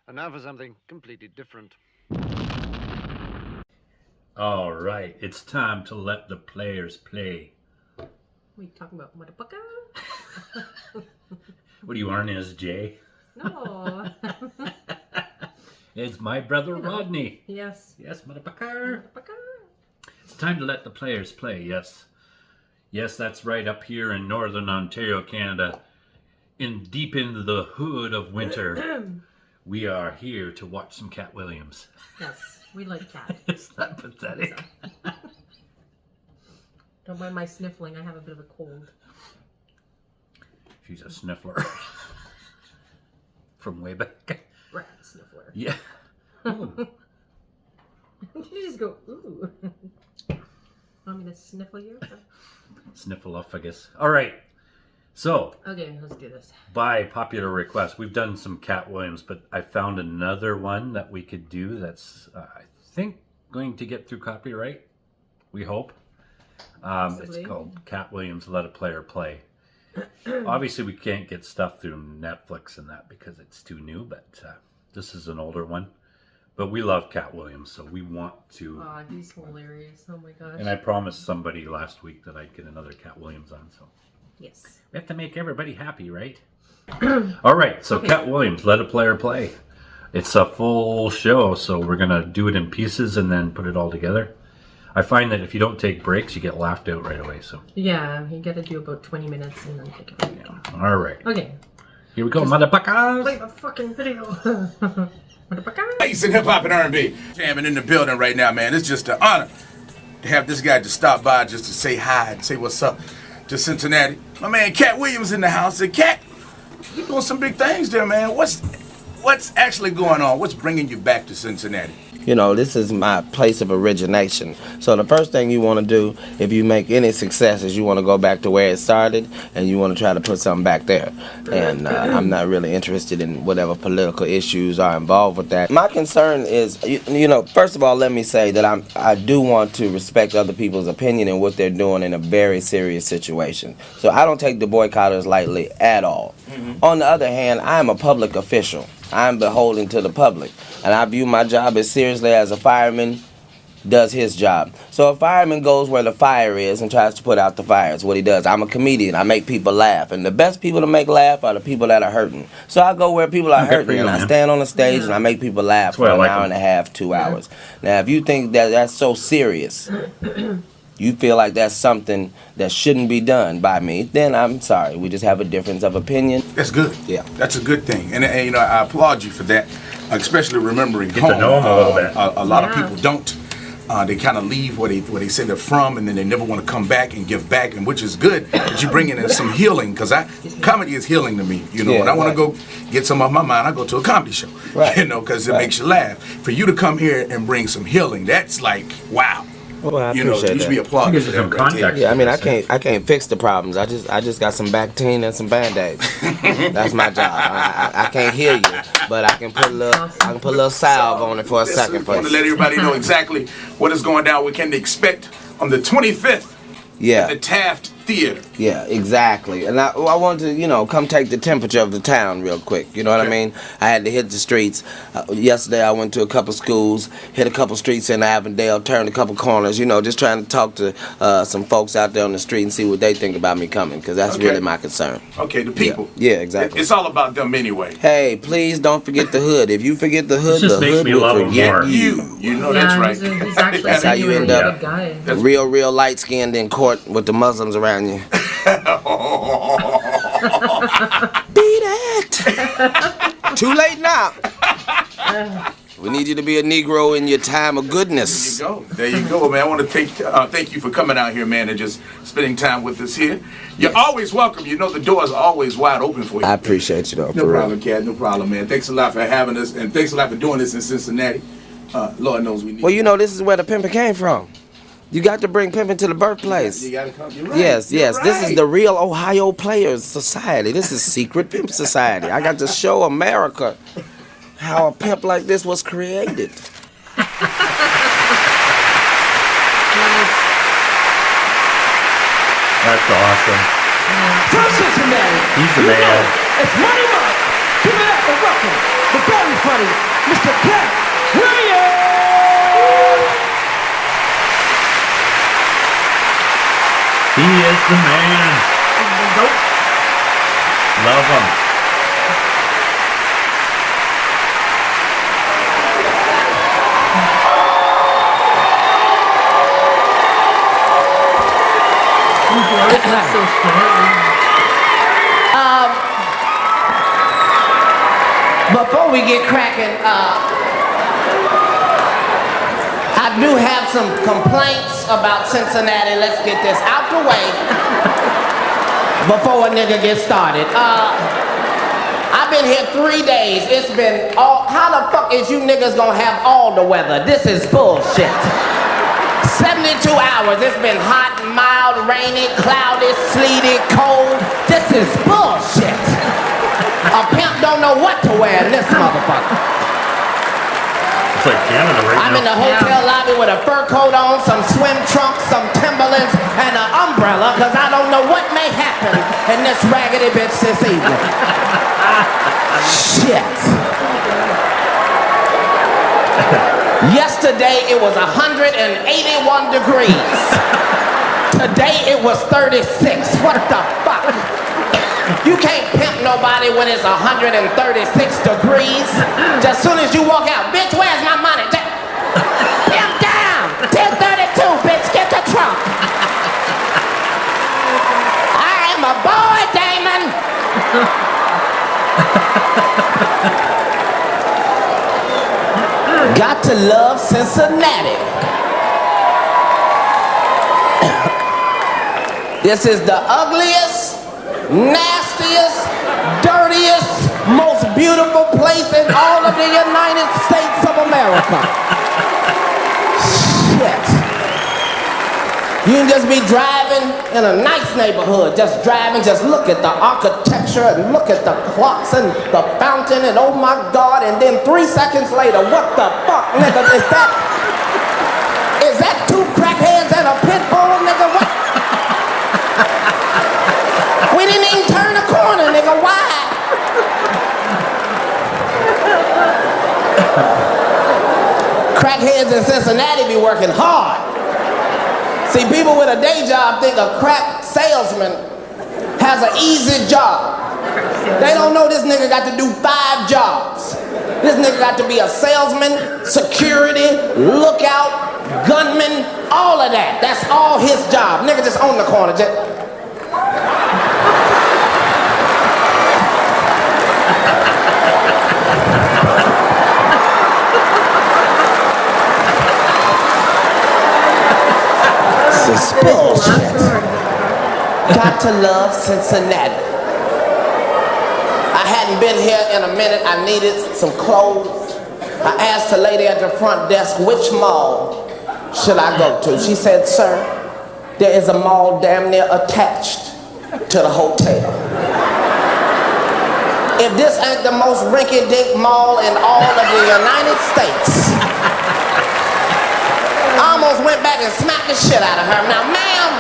And now for something completely different. All right, it's time to let the players play. What are you talking about, motherfucker? What do you, Arnez J? No. It's my brother Rodney. Yes. Yes, motherfucker. Motherfucker. It's time to let the players play, yes. Yes, that's right, up here in northern Ontario, Canada, deep into the hood of winter, we are here to watch some Katt Williams. Yes, we like Katt. Is that pathetic? Don't mind my sniffling, I have a bit of a cold. She's a sniffler. From way back. Rat sniffler. Yeah. Oh. You just go, ooh. Want me to sniffle you? Sniffle off, I guess. All right. So, okay, let's do this. By popular request, we've done some Katt Williams, but I found another one that we could do that's, I think, going to get through copyright. We hope. It's called Katt Williams Let a Player Play. Obviously, we can't get stuff through Netflix and that because it's too new, but this is an older one. But we love Katt Williams, so we want to. Aw, he's hilarious. Oh my gosh. And I promised somebody last week that I'd get another Katt Williams on, so. Yes. We have to make everybody happy, right? All right, so okay. Katt Williams, Let a Player Play. It's a full show, so we're going to do it in pieces and then put it all together. I find that if you don't take breaks, you get laughed out right away. So yeah, you got to do about 20 minutes and then take a break. Yeah. All right. Okay. Here we go, motherfuckers. Play the fucking video. Peace and hip hop and R&B. Jamming in the building right now, man. It's just an honor to have this guy to stop by just to say hi and say what's up to Cincinnati. My man Katt Williams in the house. And Katt, you're doing some big things there, man. What's actually going on? What's bringing you back to Cincinnati? You know, this is my place of origination. So the first thing you want to do if you make any success is you want to go back to where it started and you want to try to put something back there. And I'm not really interested in whatever political issues are involved with that. My concern is, you know, first of all, let me say that I do want to respect other people's opinion and what they're doing in a very serious situation. So I don't take the boycotters lightly at all. Mm-hmm. On the other hand, I am a public official. I'm beholden to the public, and I view my job as seriously as a fireman does his job. So a fireman goes where the fire is and tries to put out the fire. It's what he does. I'm a comedian. I make people laugh, and the best people to make laugh are the people that are hurting. So I go where people are hurting, and I stand on the stage and I make people laugh for an hour and a half, 2 hours. Now, if you think that that's so serious, you feel like that's something that shouldn't be done by me, then I'm sorry. We just have a difference of opinion. That's good. Yeah. That's a good thing. And you know, I applaud you for that, especially remembering Get home. to know him a little bit. A lot of people don't. They kind of leave where they say they're from, and then they never want to come back and give back, and which is good that you're bringing in some healing, because comedy is healing to me. You know, when I want to go get some off my mind, I go to a comedy show. Right. You know, because it makes you laugh. For you to come here and bring some healing, that's like, wow. Well, I you know, appreciate you should that. be applauded for that. Context. Yeah, I mean, I can't fix the problems. I just got some Bactine and some Band-Aids. That's my job. I can't heal you, but I can put a little salve on it for a second. I want to let everybody know exactly what is going down. We can expect on the 25th. Yeah. At the Taft Theater. Yeah, exactly. And I wanted to, you know, come take the temperature of the town real quick. You know what I mean? I had to hit the streets. Yesterday I went to a couple schools, hit a couple streets in Avondale, turned a couple corners, you know, just trying to talk to some folks out there on the street and see what they think about me coming, because that's really my concern. Okay, the people. Yeah, exactly. It's all about them anyway. Hey, please don't forget the hood. If you forget the hood, the hood will forget you. You know that's right. He's actually That's how you end up real light-skinned in court with the Muslims around you. Beat it! Too late now. We need you to be a Negro in your time of goodness. There you go, man. I want to thank you for coming out here, man, and just spending time with us here. You're always welcome. You know the door is always wide open for you. I appreciate you, though. No problem, Katt. No problem, man. Thanks a lot for having us, and thanks a lot for doing this in Cincinnati. Lord knows we need. Well, you know, this is where the Pimpin came from. You got to bring Pimpin to the birthplace. You gotta come. You're right. Yes. You're right. This is the real Ohio Players Society. This is Secret Pimp Society. I got to show America how a pimp like this was created. That's awesome. From Cincinnati. He's the man. It's Money Mike. Give it up and welcome the very funny Mr. Katt Williams! He is the man. Love him. So scary. Before we get cracking, I do have some complaints about Cincinnati. Let's get this out the way before a nigga gets started. I've been here 3 days. It's been all, how the fuck is you niggas gonna have all the weather? This is bullshit. 72 hours. It's been hot, mild, rainy, cloudy, sleety, cold. This is bullshit. A pimp don't know what to wear in this motherfucker. It's like Canada right I'm now. in the hotel lobby with a fur coat on, some swim trunks, some Timberlands, and an umbrella, because I don't know what may happen in this raggedy bitch this evening. Shit. Yesterday it was 181 degrees. Today it was 36. What the fuck? You can't pimp nobody when it's 136 degrees. Just soon as you walk out, bitch, where's my money? Pimp down! 1032, bitch, get the trunk. I am a boy, Damon. Got to love Cincinnati. This is the ugliest, nastiest, dirtiest, most beautiful place in all of the United States of America. Shit. You can just be driving in a nice neighborhood, just driving, just look at the architecture and look at the clocks and the fountain and oh my God, and then 3 seconds later, what the fuck, nigga, is that 2 crackheads and a pit bull, nigga, what? We didn't even turn the corner, nigga, why? Crackheads in Cincinnati be working hard. See, people with a day job think a crack salesman has an easy job. They don't know this nigga got to do 5 jobs. This nigga got to be a salesman, security, lookout, gunman, all of that. That's all his job. Nigga just on the corner. This is bullshit. Got to love Cincinnati. I hadn't been here in a minute. I needed some clothes. I asked the lady at the front desk, which mall should I go to? She said, sir, there is a mall damn near attached to the hotel. If this ain't the most rinky-dink mall in all of the United States, I almost went back and smacked the shit out of her. Now, ma'am,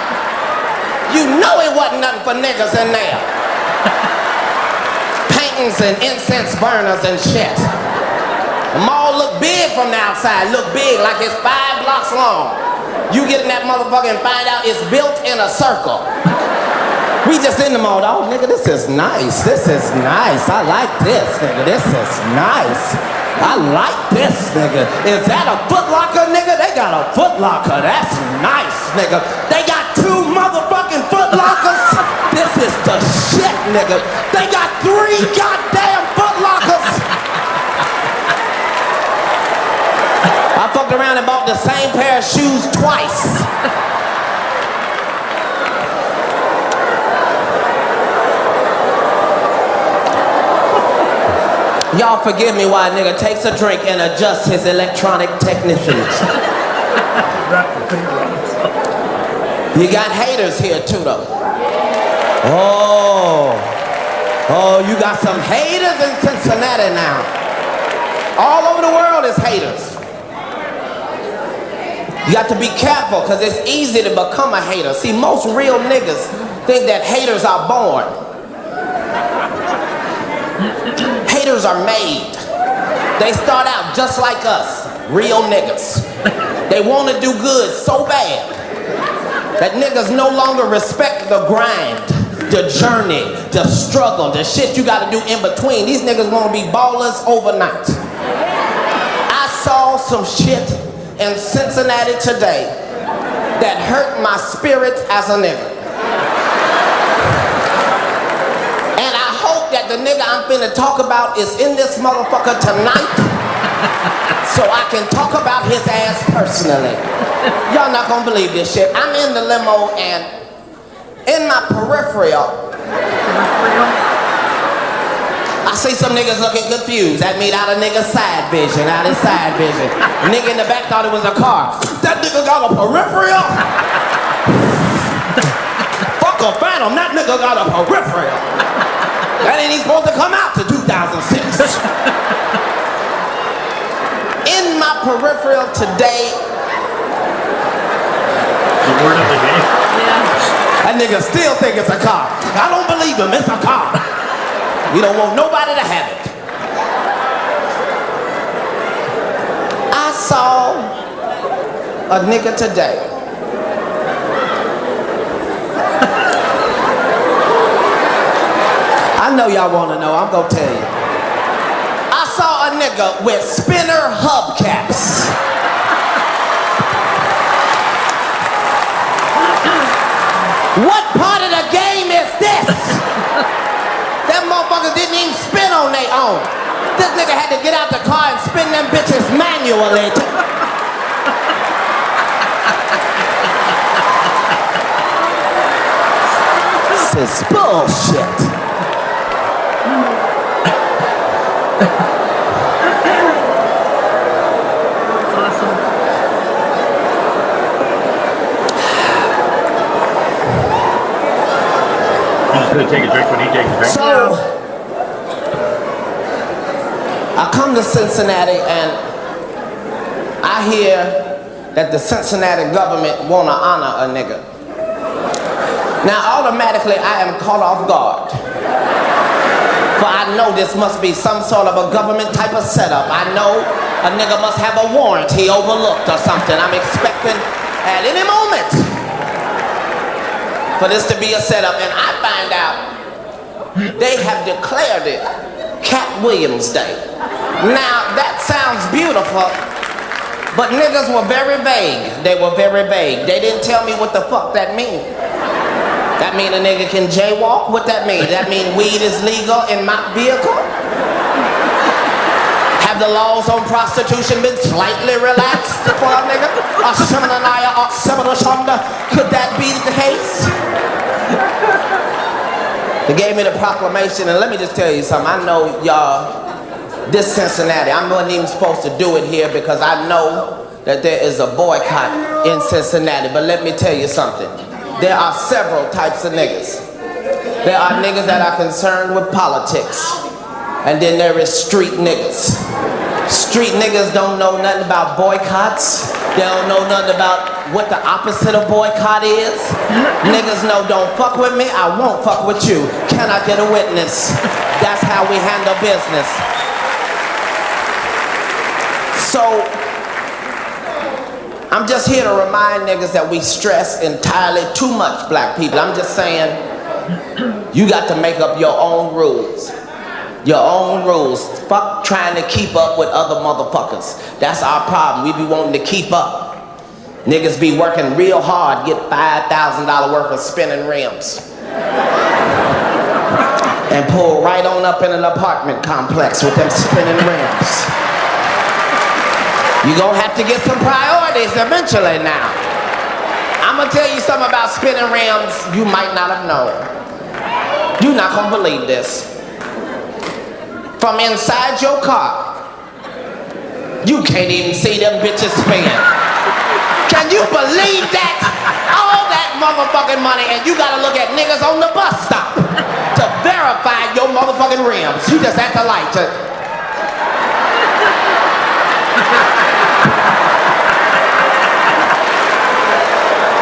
you know it wasn't nothing for niggas in there. Paintings and incense burners and shit. The mall look big from the outside, look big, like it's 5 blocks long. You get in that motherfucker and find out it's built in a circle. We just in the mall, oh nigga, this is nice, this is nice. I like this, nigga, this is nice. I like this, nigga. Is that a Foot Locker, nigga? They got a Foot Locker. That's nice, nigga. They got 2 motherfucking Foot Lockers. This is the shit, nigga. They got 3 goddamn Foot Lockers. I fucked around and bought the same pair of shoes twice. Y'all forgive me while a nigga takes a drink and adjusts his electronic technicians. You got haters here too though. Oh, you got some haters in Cincinnati now. All over the world is haters. You got to be careful because it's easy to become a hater. See, most real niggas think that haters are born. gangsters are made. They start out just like us, real niggas. They want to do good so bad that niggas no longer respect the grind, the journey, the struggle, the shit you gotta do in between. These niggas wanna be ballers overnight. I saw some shit in Cincinnati today that hurt my spirit as a nigga. And I hope that the nigga I'm finna talk about is in this motherfucker tonight so I can talk about his ass personally. Y'all not gonna believe this shit. I'm in the limo and in my peripheral, I see some niggas looking confused. That mean out of nigga's side vision, out of his side vision. The nigga in the back thought it was a car. That nigga got a peripheral? Fuck a phantom, that nigga got a peripheral. That ain't even supposed to come out to 2006. In my peripheral today, that nigga still think it's a car. I don't believe him, it's a car. You don't want nobody to have it. I saw a nigga today. I know y'all wanna know, I'm gonna tell you. I saw a nigga with spinner hubcaps. What part of the game is this? That motherfucker didn't even spin on their own. This nigga had to get out the car and spin them bitches manually. This is bullshit. Take a drink when he takes a drink. So, I come to Cincinnati and I hear that the Cincinnati government wanna honor a nigga. Now, automatically I am caught off guard. For I know this must be some sort of a government type of setup. I know a nigga must have a warrant he overlooked or something. I'm expecting at any moment for this to be a setup, and I find out they have declared it Katt Williams Day. Now, that sounds beautiful, but niggas were very vague. They were very vague. They didn't tell me what the fuck that mean. That mean a nigga can jaywalk? What that mean? That mean weed is legal in my vehicle? Have the laws on prostitution been slightly relaxed for a nigga? Could that be the case? They gave me the proclamation, and let me just tell you something. I know y'all, this Cincinnati, I wasn't even supposed to do it here because I know that there is a boycott in Cincinnati, but let me tell you something. There are several types of niggas. There are niggas that are concerned with politics, and then there is street niggas. Street niggas don't know nothing about boycotts. They don't know nothing about what the opposite of boycott is. Niggas know don't fuck with me, I won't fuck with you. Can I get a witness? That's how we handle business. So, I'm just here to remind niggas that we stress entirely too much, black people. I'm just saying, you got to make up your own rules. Your own rules. Fuck trying to keep up with other motherfuckers. That's our problem. We be wanting to keep up. Niggas be working real hard, get $5,000 worth of spinning rims. And pull right on up in an apartment complex with them spinning rims. You gonna have to get some priorities eventually now. I'm gonna tell you something about spinning rims you might not have known. You're not gonna believe this. From inside your car, you can't even see them bitches spin. Can you believe that? All that motherfucking money, and you gotta look at niggas on the bus stop to verify your motherfucking rims. You just at the light to...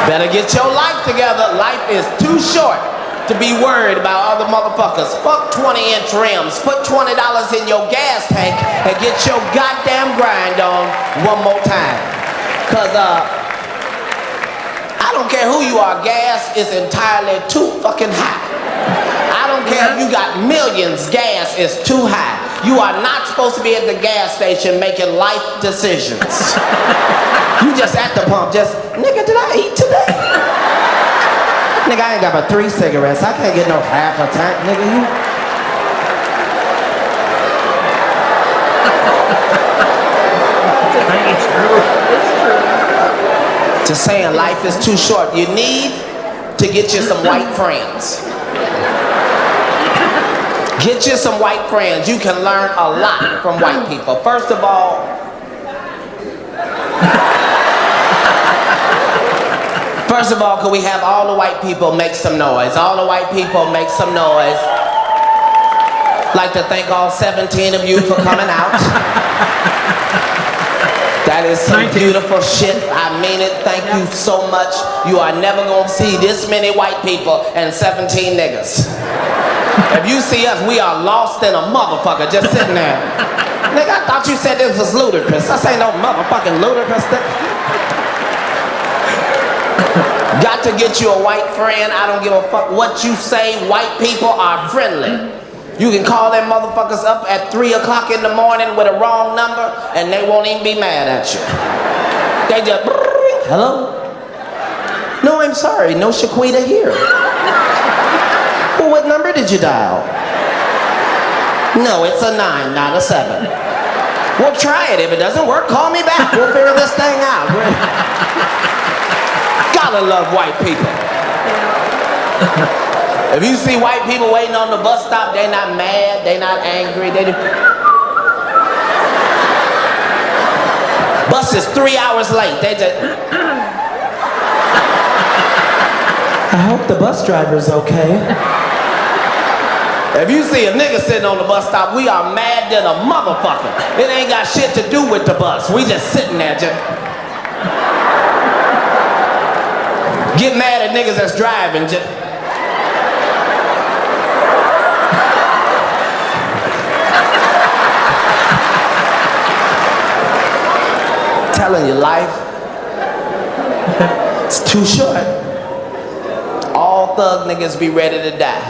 Better get your life together. Life is too short to be worried about other motherfuckers. Fuck 20-inch rims. Put $20 in your gas tank and get your goddamn grind on one more time. Cause I don't care who you are, gas is entirely too fucking high. I don't care if you got millions, gas is too high. You are not supposed to be at the gas station making life decisions. You just at the pump, nigga, did I eat today? Nigga, I ain't got but 3 cigarettes. I can't get no half a tank, nigga. You. It's true. It's true. Just saying, life is too short. You need to get you some white friends. Get you some white friends. You can learn a lot from white people. First of all, could we have all the white people make some noise? All the white people make some noise. Like to thank all 17 of you for coming out. That is some beautiful shit. I mean it. Thank you so much. You are never gonna see this many white people and 17 niggas. If you see us, we are lost in a motherfucker just sitting there. Nigga, I thought you said this was ludicrous. This ain't no motherfucking ludicrous thing. Got to get you a white friend. I don't give a fuck what you say. White people are friendly. You can call them motherfuckers up at 3 o'clock in the morning with a wrong number and they won't even be mad at you. They just, hello? No, I'm sorry, no Shaquita here. Well, what number did you dial? No, it's a 9, not a 7. Well, try it. If it doesn't work, call me back. We'll figure this thing out. Gotta love white people. If you see white people waiting on the bus stop, they not mad, they not angry, bus is 3 hours late, they just... I hope the bus driver's okay. If you see a nigga sitting on the bus stop, we are mad than a motherfucker. It ain't got shit to do with the bus. We just sitting there just... Get mad at niggas that's driving just... Telling you, life, it's too short. All thug niggas be ready to die,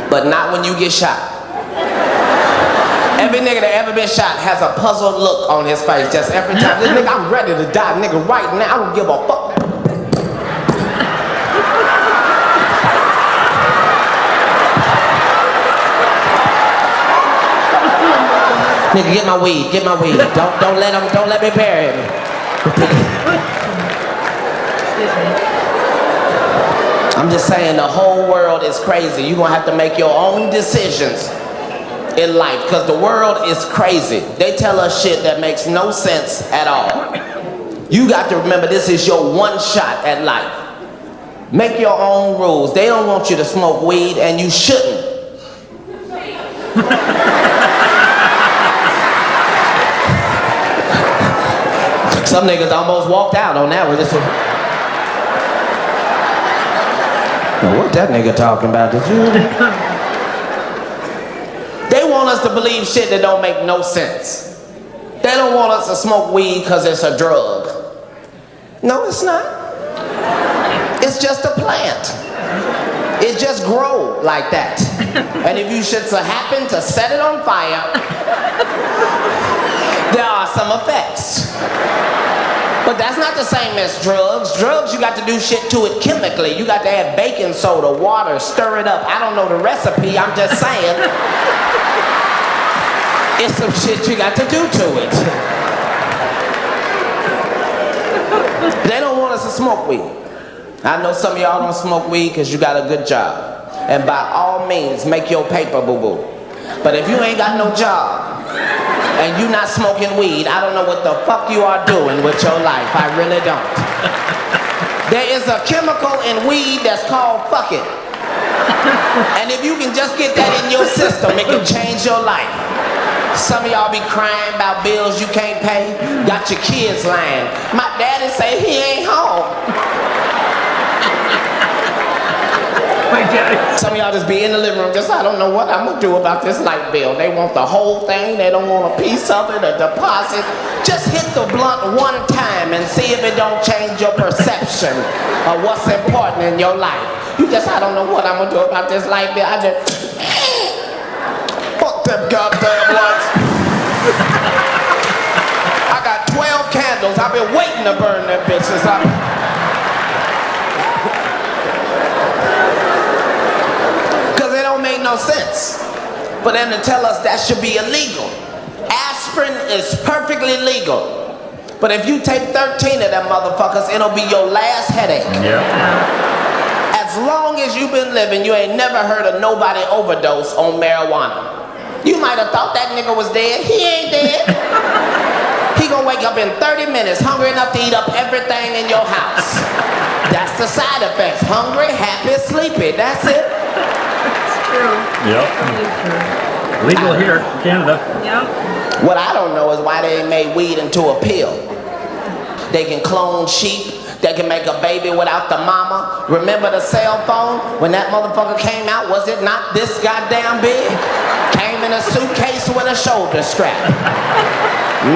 but not when you get shot. Every nigga that ever been shot has a puzzled look on his face just every time. This nigga, I'm ready to die, nigga, right now. I don't give a fuck. Nigga, get my weed, get my weed. Don't let me bury me. I'm just saying, the whole world is crazy. You're gonna have to make your own decisions in life, because the world is crazy. They tell us shit that makes no sense at all. You got to remember, this is your one shot at life. Make your own rules. They don't want you to smoke weed, and you shouldn't. Some niggas almost walked out on that one. Now, what that nigga talking about? Did you? They want us to believe shit that don't make no sense. They don't want us to smoke weed because it's a drug. No, it's not. It's just a plant. It just grows like that. And if you should happen to set it on fire, there are some effects. But that's not the same as drugs. Drugs, you got to do shit to it chemically. You got to add baking soda, water, stir it up. I don't know the recipe, I'm just saying. It's some shit you got to do to it. They don't want us to smoke weed. I know some of y'all don't smoke weed because you got a good job. And by all means, make your paper, boo-boo. But if you ain't got no job, and you not smoking weed, I don't know what the fuck you are doing with your life. I really don't. There is a chemical in weed that's called fuck it. And if you can just get that in your system, it can change your life. Some of y'all be crying about bills you can't pay. Got your kids lying. My daddy say he ain't home. Some of y'all just be in the living room, just I don't know what I'm gonna do about this light bill. They want the whole thing, they don't want a piece of it, a deposit. Just hit the blunt one time and see if it don't change your perception of what's important in your life. You just, I don't know what I'm gonna do about this light bill. I just, fuck them goddamn lights. I got 12 candles, I've been waiting to burn them bitches up. Make no sense for them to tell us that should be illegal. Aspirin is perfectly legal, but if you take 13 of them motherfuckers, it'll be your last headache. Yeah. As long as you've been living, you ain't never heard of nobody overdose on marijuana. You might have thought that nigga was dead. He ain't dead. He gonna wake up in 30 minutes hungry enough to eat up everything in your house. That's the side effects. Hungry, happy, sleepy. That's it. Yep. Legal here in Canada. Yep. What I don't know is why they ain't made weed into a pill. They can clone sheep. They can make a baby without the mama. Remember the cell phone? When that motherfucker came out, was it not this goddamn big? Came in a suitcase with a shoulder strap.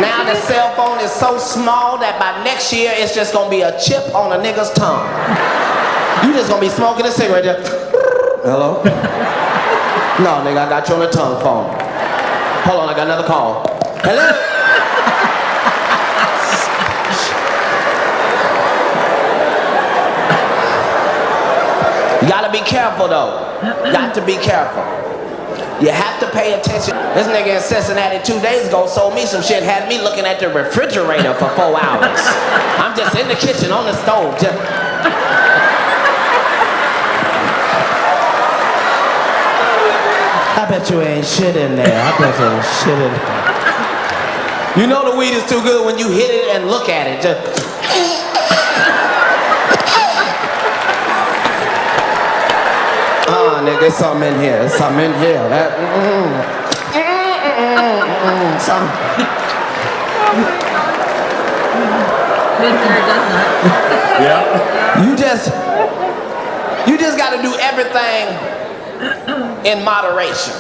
Now the cell phone is so small that by next year it's just gonna be a chip on a nigga's tongue. You just gonna be smoking a cigarette just, hello? No, nigga, I got you on the tongue phone. Hold on, I got another call. Hello? You gotta be careful though. Got to be careful. You have to pay attention. This nigga in Cincinnati 2 days ago sold me some shit, had me looking at the refrigerator for 4 hours. I'm just in the kitchen on the stove. I bet you ain't shit in there. I bet you ain't shit in there. You know the weed is too good when you hit it and look at it. Just... nigga, there's something in here. There's something in here. That, something. Yeah. You just got to do everything in moderation.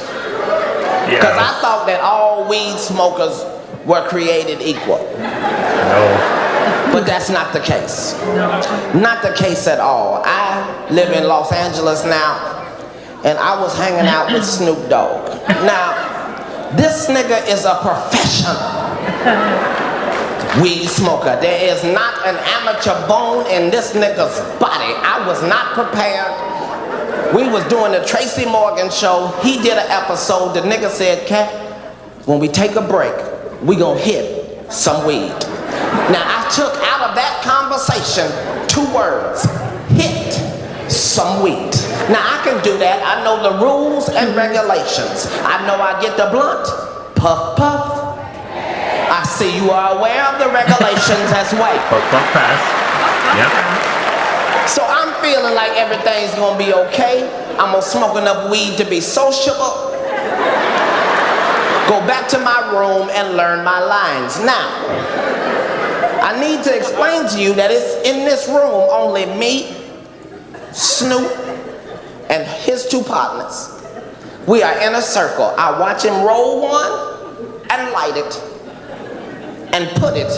Because I thought that all weed smokers were created equal. No. But that's not the case. Not the case at all. I live in Los Angeles now, and I was hanging out with Snoop Dogg. Now, this nigga is a professional weed smoker. There is not an amateur bone in this nigga's body. I was not prepared. We was doing the Tracy Morgan show. He did an episode. The nigga said, Katt, when we take a break, we gonna hit some weed. Now, I took out of that conversation 2 words, hit some weed. Now, I can do that. I know the rules and regulations. I know I get the blunt, puff, puff. I see you are aware of the regulations as well. Puff, puff, pass. Yep. So I'm feeling like everything's gonna be okay. I'm gonna smoke enough weed to be sociable. Go back to my room and learn my lines. Now, I need to explain to you that it's in this room only me, Snoop, and his 2 partners. We are in a circle. I watch him roll one and light it and put it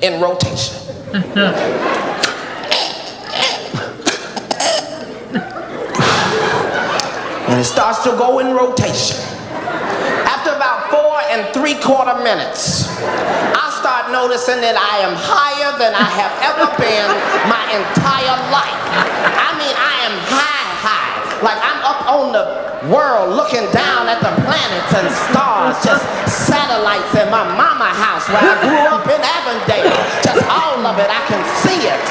in rotation. And it starts to go in rotation. After about 4 3/4 minutes, I start noticing that I am higher than I have ever been my entire life. I mean, I am high. Like I'm up on the world looking down at the planets and stars, just satellites in my mama house where I grew up in Avondale. Just all of it, I can see it.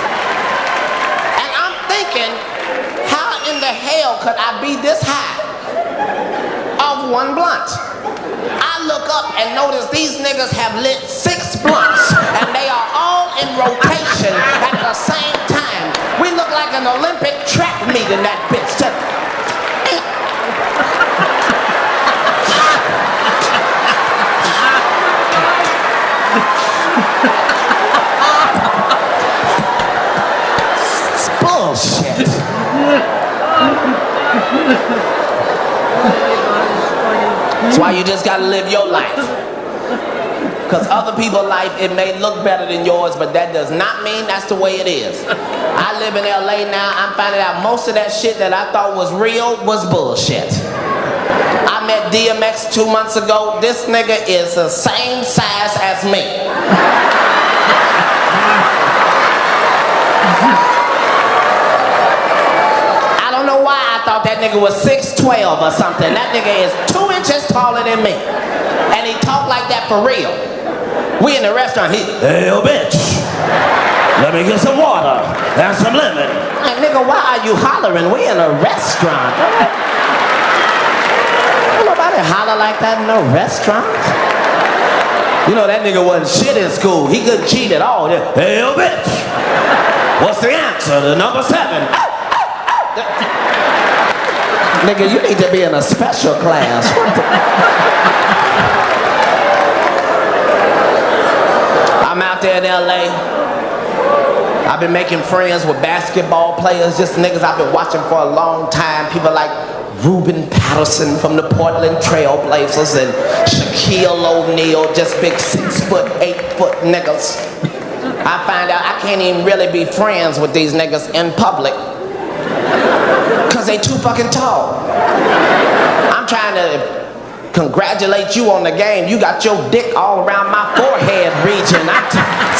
And I'm thinking, how in the hell could I be this high of one blunt? I look up and notice these niggas have lit 6 blunts and they are all in rotation at the same time. We look like an Olympic track meet in that bitch. It's bullshit. That's why you just gotta live your life. Because other people's life, it may look better than yours, but that does not mean that's the way it is. I live in LA now, I'm finding out most of that shit that I thought was real was bullshit. I met DMX 2 months ago. This nigga is the same size as me. I don't know why I thought that nigga was 6'12" or something. That nigga is 2 inches taller than me. And he talked like that for real. We in the restaurant, hey, yo, bitch, let me get some water and some lemon. Like, nigga, why are you hollering? We in a restaurant. Nobody holler like that in a restaurant. You know, that nigga wasn't shit in school. He couldn't cheat at all. Hey, yo, bitch, what's the answer to number 7? Nigga, you need to be in a special class. What the? I'm out there in LA. I've been making friends with basketball players, just niggas I've been watching for a long time. People like Ruben Patterson from the Portland Trail Blazers and Shaquille O'Neal, just big 6 foot, 8 foot niggas. I find out I can't even really be friends with these niggas in public because they too fucking tall. I'm trying to congratulate you on the game. You got your dick all around my forehead region.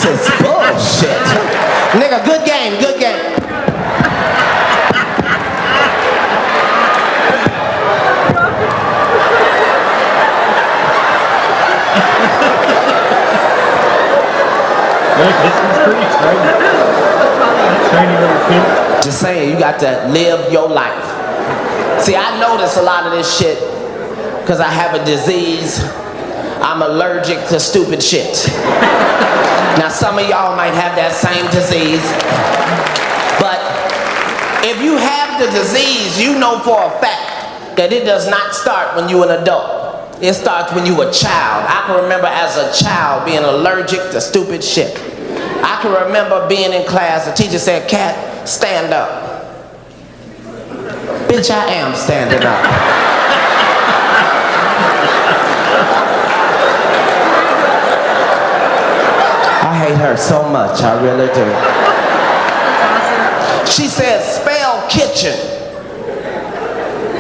This is bullshit. Nigga, good game, good game. Just saying, you got to live your life. See, I notice a lot of this shit because I have a disease. I'm allergic to stupid shit. Now, some of y'all might have that same disease, but if you have the disease, you know for a fact that it does not start when you're an adult. It starts when you're a child. I can remember as a child being allergic to stupid shit. I can remember being in class, the teacher said, Katt, stand up. Bitch, I am standing up. I hate her so much, I really do. She said, spell kitchen.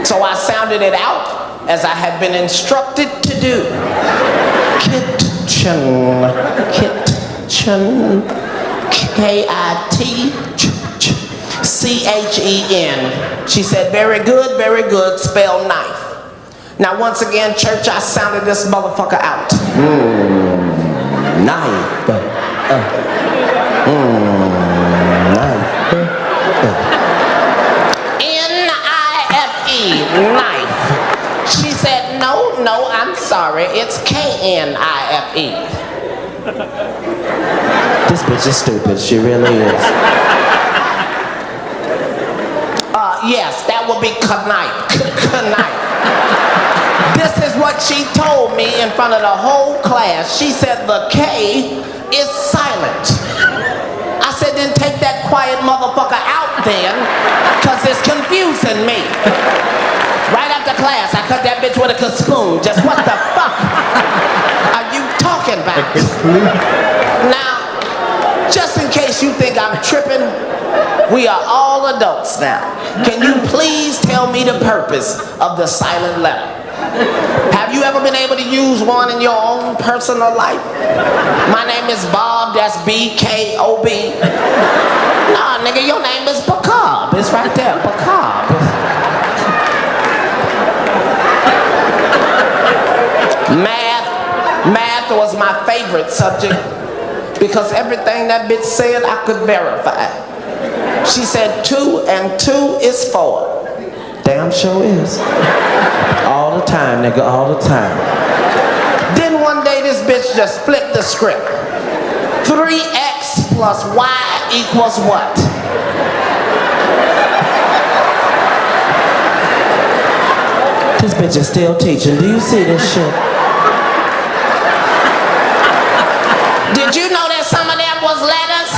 So I sounded it out as I had been instructed to do. Kitchen, kitchen, K-I-T-C-H-E-N. She said, very good, spell knife. Now once again, church, I sounded this motherfucker out. Knife. Knife. N-I-F-E, knife. She said, no, I'm sorry, it's K-N-I-F-E. This bitch is stupid, she really is. Yes, that would be knife. Knife. This is what she told me in front of the whole class. She said the K is silent. I said, then take that quiet motherfucker out then, because it's confusing me. Right after class, I cut that bitch with a spoon. Just what the fuck are you talking about? Now, just in case you think I'm tripping, we are all adults now. Can you please tell me the purpose of the silent letter? Have you ever been able to use one in your own personal life? My name is Bob, that's B-K-O-B. Nah, nigga, your name is Bacab. It's right there, Bacab. Math was my favorite subject because everything that bitch said I could verify. She said 2 and 2 is 4. Damn sure is. All the time, nigga, all the time. Then one day this bitch just flipped the script. 3x plus y equals what? This bitch is still teaching. Do you see this shit? Did you know that some of them was letters?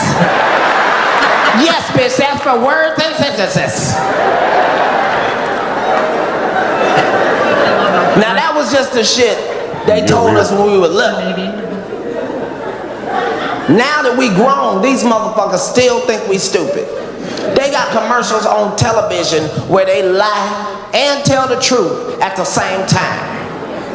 Yes, bitch, that's for words and sentences. was just the shit they told us when we were little. Maybe. Now that we grown, these motherfuckers still think we stupid. They got commercials on television where they lie and tell the truth at the same time.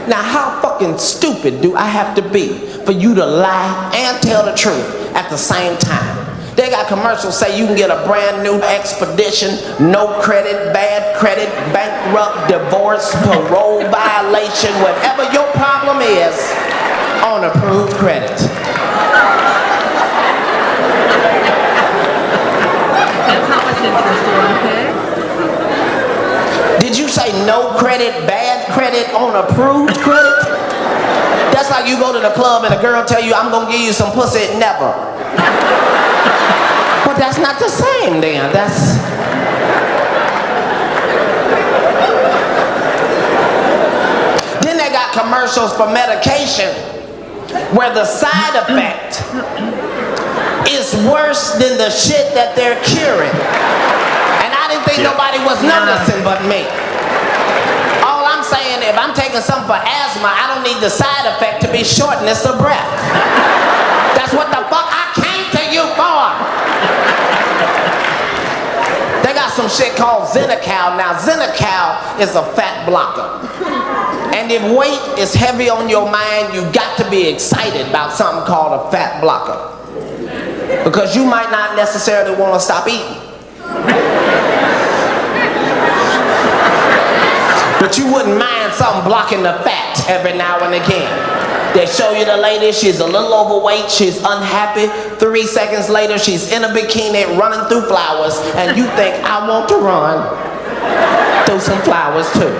Now how fucking stupid do I have to be for you to lie and tell the truth at the same time? They got commercials say you can get a brand new expedition, no credit, bad credit, bankrupt, divorce, parole violation, whatever your problem is, on approved credit. That's how much interest you want to pay. Did you say no credit, bad credit, on approved credit? That's like you go to the club and a girl tell you, I'm gonna give you some pussy, never. But that's not the same then, that's... Then they got commercials for medication where the side effect is worse than the shit that they're curing. And I didn't think nobody was noticing but me. All I'm saying, if I'm taking something for asthma, I don't need the side effect to be shortness of breath. That's what the fuck I came to you for. They got some shit called Xenical. Now, Xenical is a fat blocker. And if weight is heavy on your mind, you got to be excited about something called a fat blocker. Because you might not necessarily want to stop eating. But you wouldn't mind something blocking the fat every now and again. They show you the lady, she's a little overweight, she's unhappy. 3 seconds later, she's in a bikini running through flowers, and you think, I want to run through some flowers too.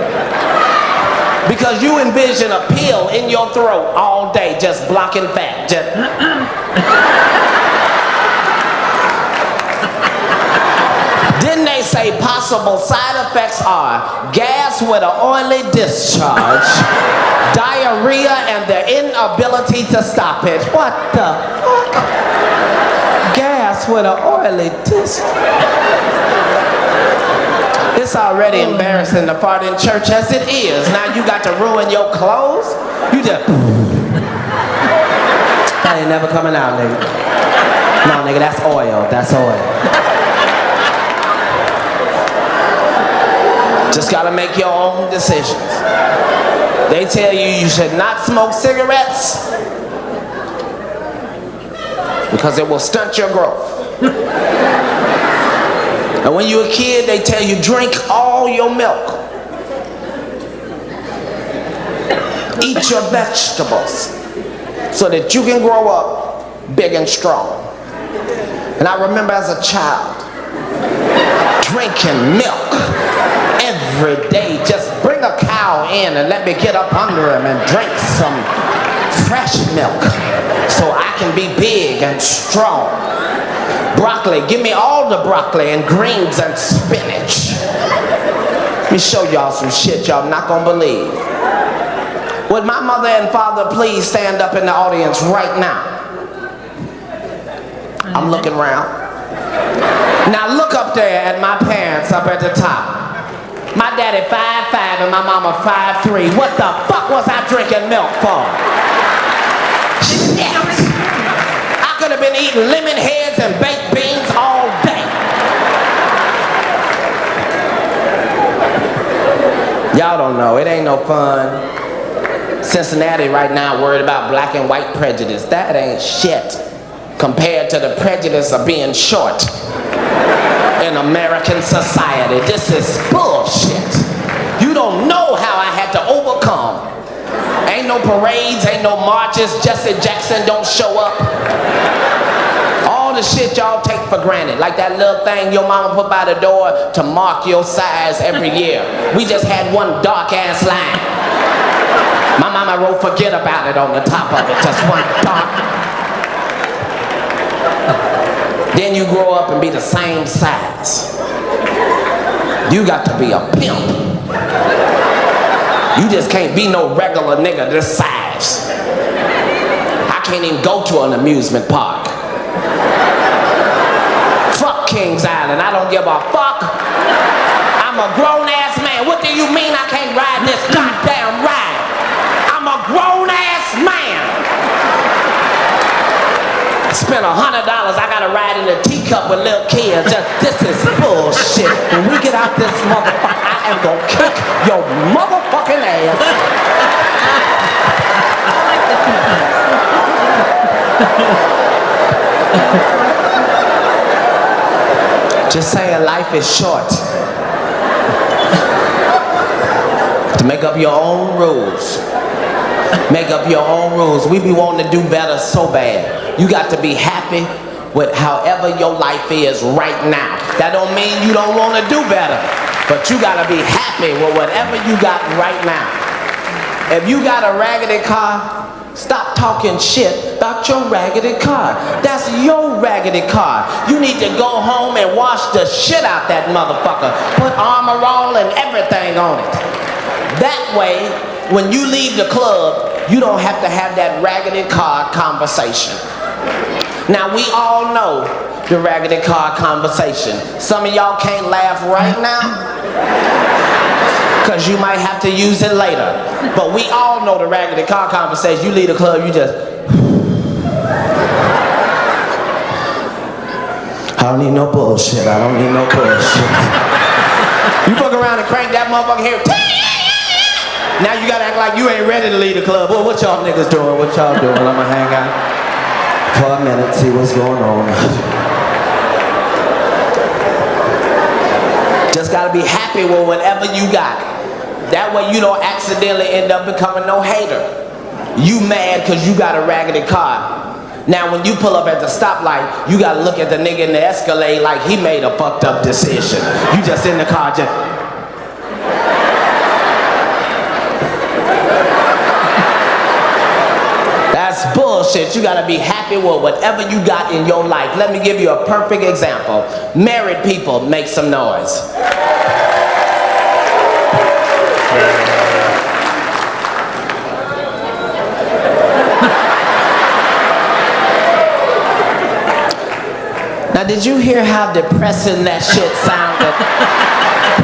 Because you envision a pill in your throat all day, just blocking fat. Then they say possible side effects are gas with an oily discharge, diarrhea, and the inability to stop it. What the fuck? Gas with an oily discharge. It's already embarrassing to fart in church as it is. Now you got to ruin your clothes? You just... That ain't never coming out, nigga. No, nigga, that's oil. That's oil. Just gotta make your own decisions. They tell you you should not smoke cigarettes because it will stunt your growth. And when you're a kid, they tell you drink all your milk. Eat your vegetables so that you can grow up big and strong. And I remember as a child drinking milk every day. Just bring a cow in and let me get up under him and drink some fresh milk so I can be big and strong. Broccoli, give me all the broccoli and greens and spinach. Let me show y'all some shit y'all not gonna believe. Would my mother and father please stand up in the audience right now? I'm looking around. Now look up there at my parents up at the top. My daddy 5'5" and my mama 5'3". What the fuck was I drinking milk for? Shit! I could have been eating lemon heads and baked beans all day. Y'all don't know, it ain't no fun. Cincinnati right now worried about black and white prejudice. That ain't shit compared to the prejudice of being short in American society. This is bullshit. You don't know how I had to overcome. Ain't no parades, ain't no marches, Jesse Jackson don't show up. All the shit y'all take for granted, like that little thing your mama put by the door to mark your size every year. We just had one dark ass line. My mama wrote forget about it on the top of it, just one dark. Then you grow up and be the same size. You got to be a pimp. You just can't be no regular nigga this size. I can't even go to an amusement park. Fuck Kings Island, I don't give a fuck. I'm a grown ass man. What do you mean I can't ride this goddamn ride? spent $100, I gotta ride in a teacup with little kids. This is bullshit. When we get out this motherfucker, I am gonna kick your motherfucking ass. Just saying, life is short. To make up your own rules. Make up your own rules. We be wanting to do better so bad. You got to be happy with however your life is right now. That don't mean you don't want to do better, but you got to be happy with whatever you got right now. If you got a raggedy car, stop talking shit about your raggedy car. That's your raggedy car. You need to go home and wash the shit out that motherfucker. Put Armor All and everything on it. That way, when you leave the club, you don't have to have that raggedy car conversation. Now, we all know the raggedy car conversation. Some of y'all can't laugh right now, because you might have to use it later. But we all know the raggedy car conversation. You leave the club, you just... I don't need no bullshit. I don't need no bullshit. You fuck around and crank that motherfucker here. Now you gotta act like you ain't ready to leave the club. Well, what y'all niggas doing? What y'all doing? I'ma hang out for a minute, see what's going on. Just gotta be happy with whatever you got. That way you don't accidentally end up becoming no hater. You mad cause you got a raggedy car. Now when you pull up at the stoplight, you gotta look at the nigga in the Escalade like he made a fucked up decision. You just in the car just... That's bullshit. You gotta be happy with whatever you got in your life. Let me give you a perfect example. Married people, make some noise. Now, did you hear how depressing that shit sounded?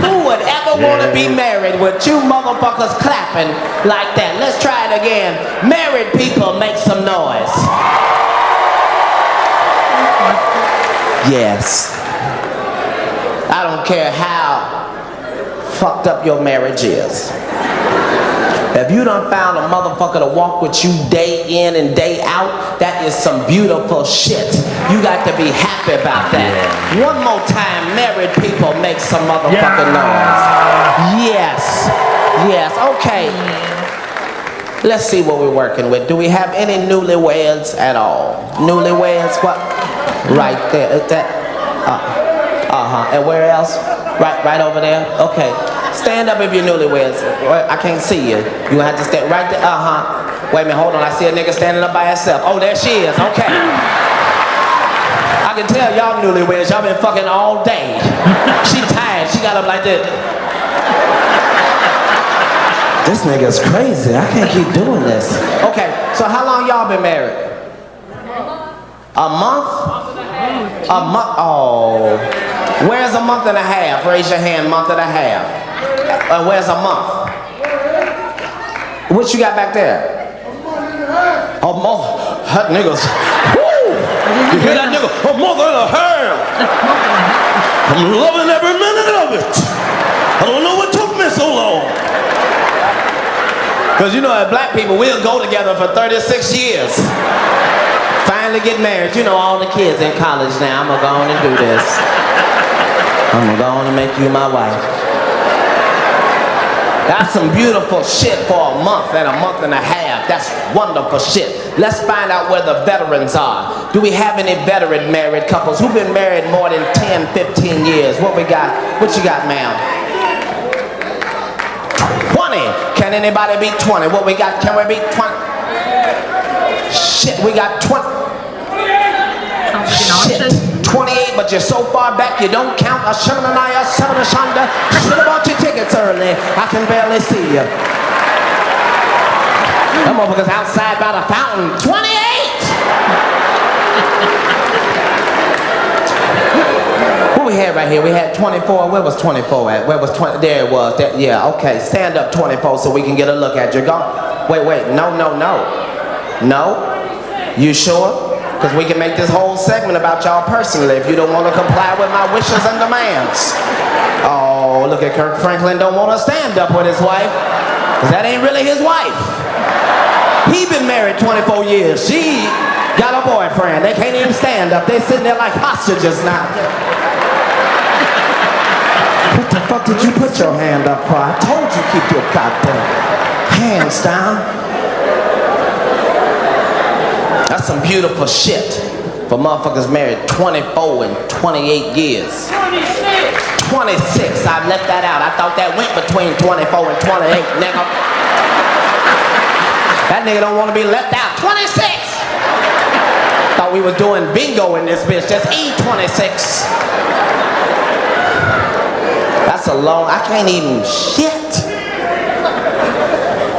Who would ever want to be married with you motherfuckers clapping like that? Let's try it again. Married people, make some noise. Yes. I don't care how fucked up your marriage is. If you done found a motherfucker to walk with you day in and day out, that is some beautiful shit. You got to be happy about that. One more time, married people, make some motherfucking noise. Yes. Yes, okay. Let's see what we're working with. Do we have any newlyweds at all? Newlyweds, what? Right there. Is that? And where else? Right over there? Okay. Stand up if you're newlyweds. I can't see you. You gonna have to stand right there. Wait a minute, hold on. I see a nigga standing up by himself. Oh, there she is. Okay. I can tell y'all newlyweds, y'all been fucking all day. She tired. She got up like this. This nigga's crazy. I can't keep doing this. Okay, so how long y'all been married? A month? A month? Oh. Where's a month and a half? Raise your hand, month and a half. Where's a month? What you got back there? A month. Hot niggas. Woo! You hear that nigga? A month and a half. I'm loving every minute of it. I don't know what took me so long. Because you know, as black people, we'll go together for 36 years. Finally get married. You know, all the kids in college now. I'm gonna go on and do this. I'm gonna go on and make you my wife. That's some beautiful shit for a month and a half. That's wonderful shit. Let's find out where the veterans are. Do we have any veteran married couples who've been married more than 10, 15 years? What we got? What you got, ma'am? 20. Can anybody beat 20? What we got? Can we beat 20? Shit, we got 20. Shit. 28, but you're so far back you don't count. A Shamanaya, Shamanashanda. Should have bought your tickets early. I can barely see you. That motherfucker's outside by the fountain. 28! What we had right here? We had 24. Where was 24 at? Where was 20? There it was. There, yeah, okay. Stand up 24 so we can get a look at you. Go. Wait. No. No? You sure? because we can make this whole segment about y'all personally if you don't want to comply with my wishes and demands. Oh, look at Kirk Franklin don't want to stand up with his wife, because that ain't really his wife. He been married 24 years. She got a boyfriend. They can't even stand up. They sitting there like hostages now. What the fuck did you put your hand up for? I told you keep your goddamn hands down. That's some beautiful shit for motherfuckers married 24 and 28 years. 26. I left that out. I thought that went between 24 and 28, nigga. That nigga don't want to be left out. 26. Thought we was doing bingo in this bitch. Just E26. That's a long, I can't even shit.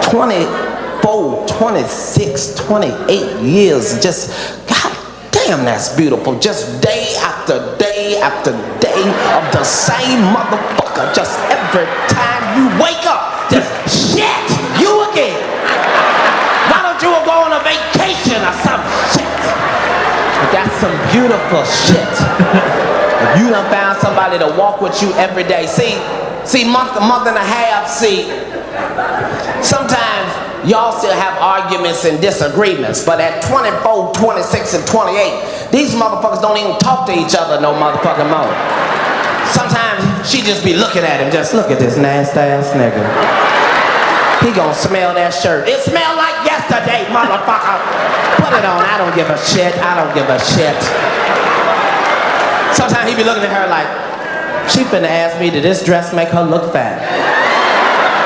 24, 26, 28 years. Just, god damn, that's beautiful. Just day after day after day of the same motherfucker. Just every time you wake up, just shit, you again. Why don't you go on a vacation or some shit? But that's some beautiful shit. If you done found somebody to walk with you every day. See, month and a half, sometimes y'all still have arguments and disagreements, but at 24, 26, and 28, these motherfuckers don't even talk to each other no motherfucking more. Sometimes she just be looking at him, just look at this nasty ass nigga. He gonna smell that shirt. It smelled like yesterday, motherfucker. Put it on, I don't give a shit, I don't give a shit. Sometimes he be looking at her like, she finna ask me, did this dress make her look fat?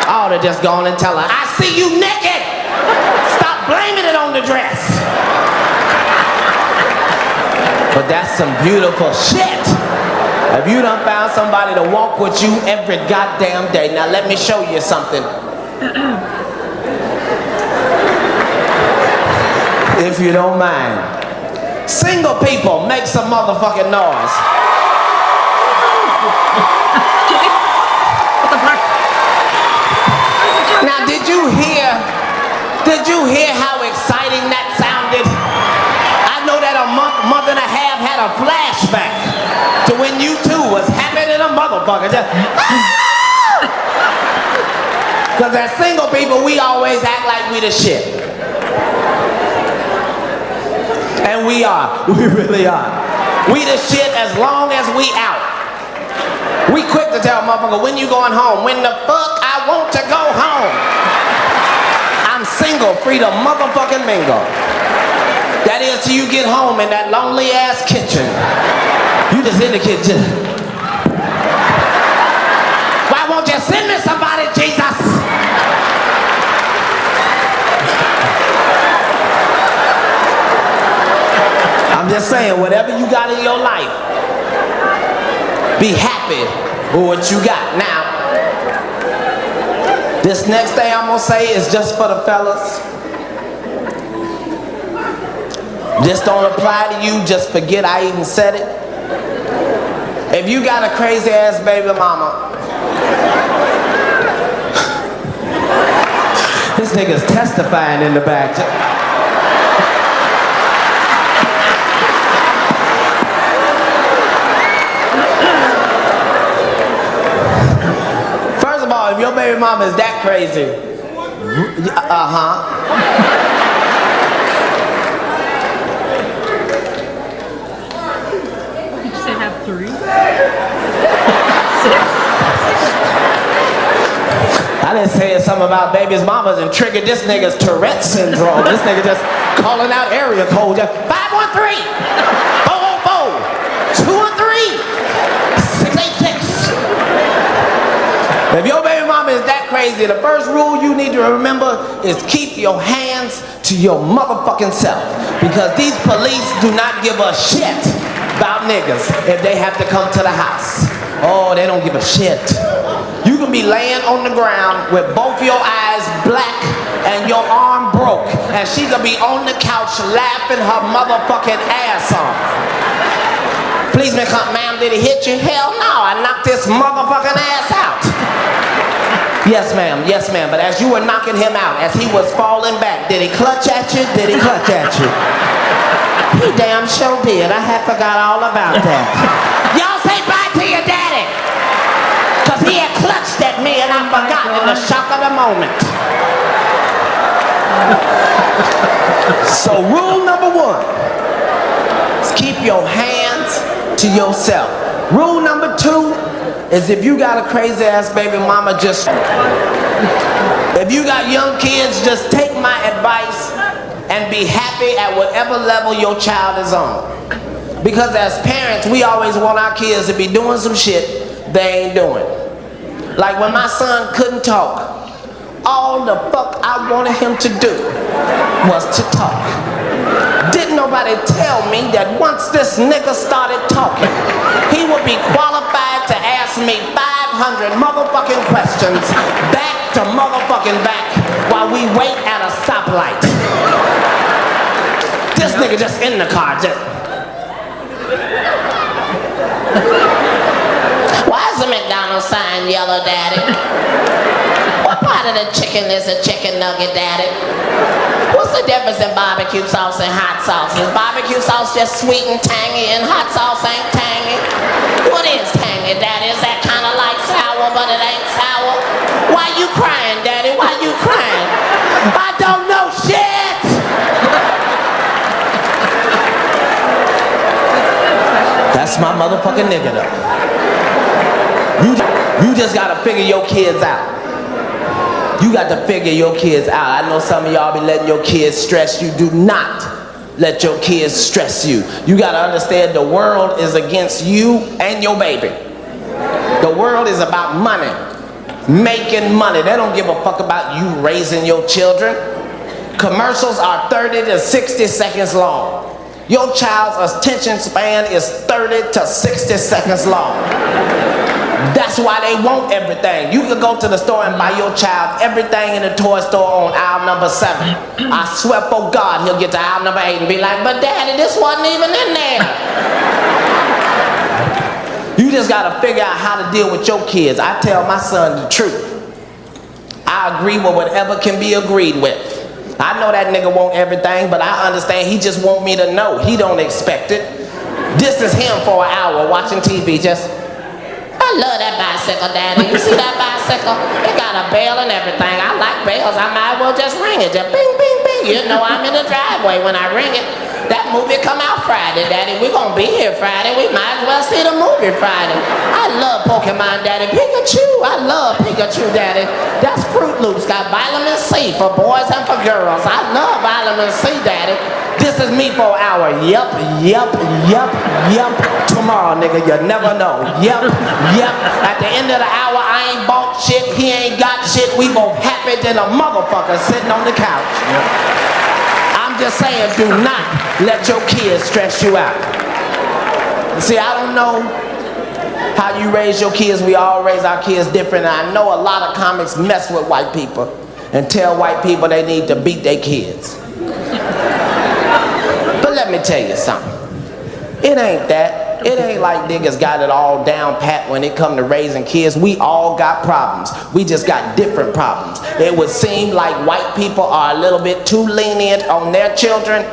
I ought to just go on and tell her, I see you naked! Stop blaming it on the dress! But that's some beautiful shit. If you done found somebody to walk with you every goddamn day, now let me show you something. If you don't mind. Single people, make some motherfucking noise. Now, did you hear how exciting that sounded? I know that a month and a half had a flashback to when you two was happy than a motherfucker. Just, because as single people, we always act like we the shit. And we are. We really are. We the shit as long as we out. We quick to tell motherfucker, when you going home? When the fuck I want to go home? I'm single, free to motherfucking mingle. That is till you get home in that lonely ass kitchen. You just in the kitchen. Why won't you send me somebody, Jesus? I'm just saying, whatever you got in your life, be happy with what you got. Now, this next thing I'm gonna say is just for the fellas. This don't apply to you, just forget I even said it. If you got a crazy ass baby mama, this nigga's testifying in the back. If your baby mama is that crazy, Did you say have 3? 6? I didn't say something about baby's mamas and triggered this nigga's Tourette syndrome. This nigga just calling out area code. 513, 404, 213, 686. If your baby mama is that crazy, the first rule you need to remember is keep your hands to your motherfucking self. Because these police do not give a shit about niggas if they have to come to the house. Oh, they don't give a shit. You can be laying on the ground with both your eyes black and your arm broke, and she could be on the couch laughing her motherfucking ass off. Policeman come, ma'am, did he hit you? Hell no, I knocked this motherfucking ass out. Yes, ma'am. But as you were knocking him out, as he was falling back, did he clutch at you? Did he clutch at you? He damn sure did. I had forgot all about that. Y'all say bye to your daddy. Because he had clutched at me and I forgot in the shock of the moment. So rule number 1 is keep your hands to yourself. Rule number 2 is if you got a crazy ass baby mama, if you got young kids, just take my advice and be happy at whatever level your child is on. Because as parents, we always want our kids to be doing some shit they ain't doing. Like when my son couldn't talk, all the fuck I wanted him to do was to talk. Didn't nobody tell me that once this nigga started talking, he would be qualified to ask me 500 motherfucking questions back to motherfucking back while we wait at a stoplight. This nigga just in the car, just. Why is the McDonald's sign yellow, Daddy? What part of the chicken is a chicken nugget, Daddy? What's the difference in barbecue sauce and hot sauce? Is barbecue sauce just sweet and tangy and hot sauce ain't tangy? What is tangy, Daddy? Is that kind of like sour, but it ain't sour? Why you crying, Daddy? Why you crying? I don't know shit! That's my motherfucking nigga though. You just gotta figure your kids out. You got to figure your kids out. I know some of y'all be letting your kids stress you. Do not let your kids stress you. You got to understand the world is against you and your baby. The world is about money. Making money. They don't give a fuck about you raising your children. Commercials are 30 to 60 seconds long. Your child's attention span is 30 to 60 seconds long. That's why they want everything. You could go to the store and buy your child everything in the toy store on aisle number 7. I swear for God he'll get to aisle number 8 and be like, but Daddy, this wasn't even in there. You just gotta figure out how to deal with your kids. I tell my son the truth. I agree with whatever can be agreed with. I know that nigga want everything, but I understand he just want me to know. He don't expect it. This is him for an hour watching TV just, I love that bicycle, Daddy. You see that bicycle? It got a bell and everything. I like bells. I might as well just ring it. Just bing, bing, bing. You know I'm in the driveway when I ring it. That movie come out Friday, Daddy. We're going to be here Friday. We might as well see the movie Friday. I love Pokemon, Daddy. Pikachu. I love Pikachu, Daddy. That's Fruit Loops. Got vitamin C for boys and for girls. I love vitamin C, Daddy. This is me for an hour. Yup. Tomorrow, nigga, you never know. Yup. At the end of the hour, I ain't bought shit. He ain't got shit. We both happy than a motherfucker sitting on the couch. I'm just saying, do not let your kids stress you out. See, I don't know how you raise your kids. We all raise our kids different. And I know a lot of comics mess with white people and tell white people they need to beat their kids. But let me tell you something. It ain't that. It ain't like niggas got it all down pat when it come to raising kids. We all got problems. We just got different problems. It would seem like white people are a little bit too lenient on their children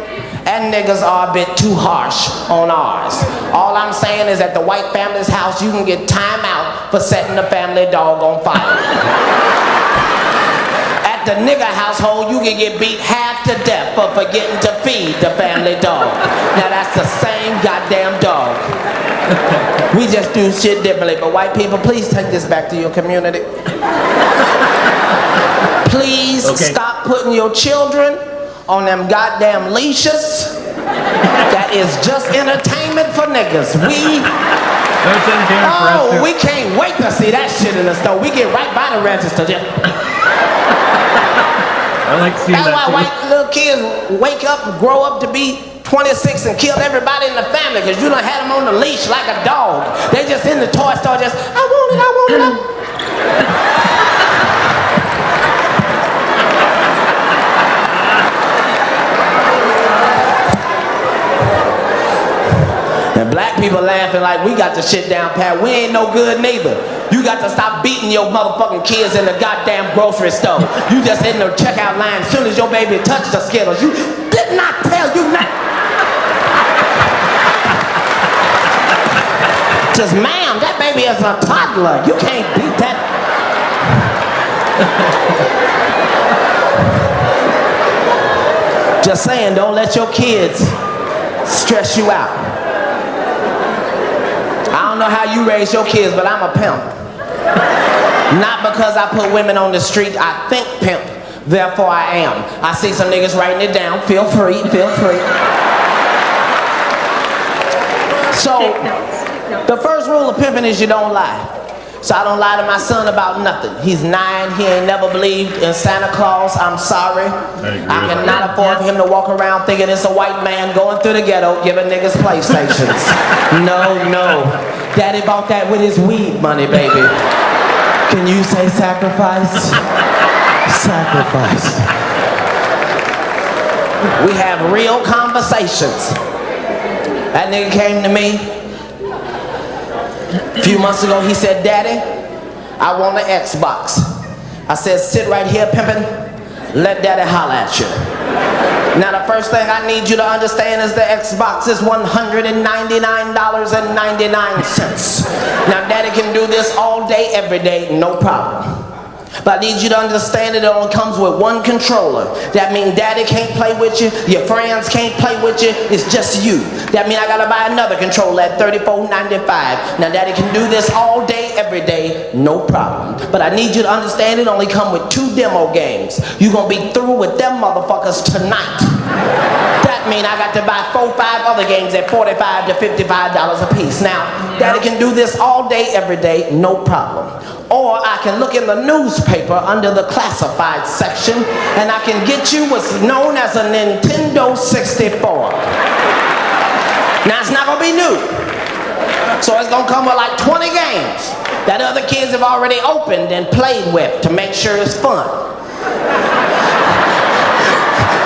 and niggas are a bit too harsh on ours. All I'm saying is at the white family's house, you can get time out for setting the family dog on fire. The nigga household, you can get beat half to death for forgetting to feed the family dog. Now that's the same goddamn dog. We just do shit differently, but white people, please take this back to your community. Please stop putting your children on them goddamn leashes. That is just entertainment for niggas. We can't wait to see that shit in the store. We get right by the register. I like seeing That's that why white little kids wake up and grow up to be 26 and kill everybody in the family because you done had them on the leash like a dog. They just in the toy store just, I want it. And black people laughing like we got the shit down pat. We ain't no good neither. You got to stop beating your motherfucking kids in the goddamn grocery store. You just in the checkout line as soon as your baby touched the Skittles. You did not tell you not. Just, ma'am, that baby is a toddler. You can't beat that. Just saying, don't let your kids stress you out. I don't know how you raise your kids, but I'm a pimp. Not because I put women on the street, I think pimp, therefore I am. I see some niggas writing it down. Feel free, feel free. So, the first rule of pimping is you don't lie. So I don't lie to my son about nothing. He's 9, he ain't never believed in Santa Claus. I'm sorry. I cannot afford for him to walk around thinking it's a white man going through the ghetto giving niggas PlayStations. No, no. Daddy bought that with his weed money, baby. Can you say sacrifice? Sacrifice. We have real conversations. That nigga came to me a few months ago. He said, Daddy, I want an Xbox. I said, sit right here, Pimpin. Let Daddy holler at you. Now the first thing I need you to understand is the Xbox is $199.99. Now Daddy can do this all day, every day, no problem. But I need you to understand it only comes with one controller. That means Daddy can't play with you, your friends can't play with you, it's just you. That means I gotta buy another controller at $34.95. Now Daddy can do this all day, every day, no problem. But I need you to understand it only come with 2 demo games. You gonna be through with them motherfuckers tonight. That means I got to buy 4 or 5 other games at $45 to $55 a piece. Now, Daddy can do this all day, every day, no problem. Or I can look in the newspaper under the classified section and I can get you what's known as a Nintendo 64. Now it's not gonna be new. So it's gonna come with like 20 games that other kids have already opened and played with to make sure it's fun.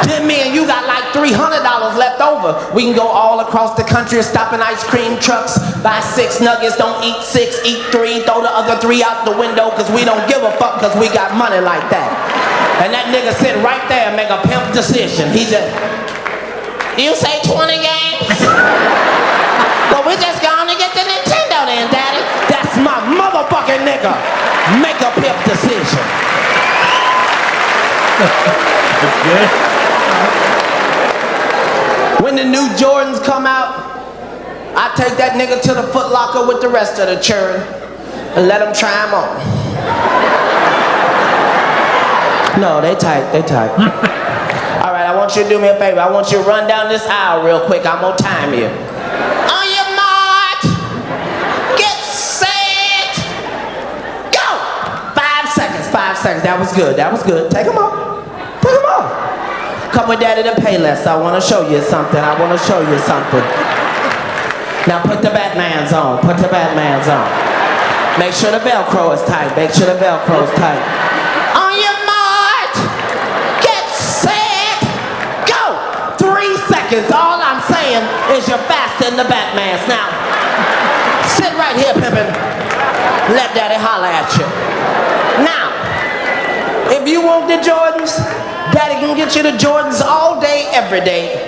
Then me and you got like $300 left over. We can go all across the country, stop in ice cream trucks, buy 6 nuggets, don't eat 6, eat 3, throw the other 3 out the window because we don't give a fuck because we got money like that. And that nigga sit right there and make a pimp decision. He just, you say 20 games? Well, we just gonna get the Nintendo then, Daddy. That's my motherfucking nigga. Make a pimp decision. Okay. When the new Jordans come out, I take that nigga to the Foot Locker with the rest of the children and let them try them on. No, they tight, they tight. All right, I want you to do me a favor. I want you to run down this aisle real quick. I'm gonna time you. On your mark, get set, go! 5 seconds, 5 seconds. That was good, that was good. Take them off, take them off. Come with Daddy to Payless. I want to show you something. I want to show you something. Now put the Batmans on. Put the Batmans on. Make sure the Velcro is tight. Make sure the Velcro is tight. On your mark, get set, go. 3 seconds. All I'm saying is you're faster than the Batmans. Now, sit right here, Pimpin. Let Daddy holler at you. Now, if you want the Jordans, Daddy can get you the Jordans all day, every day,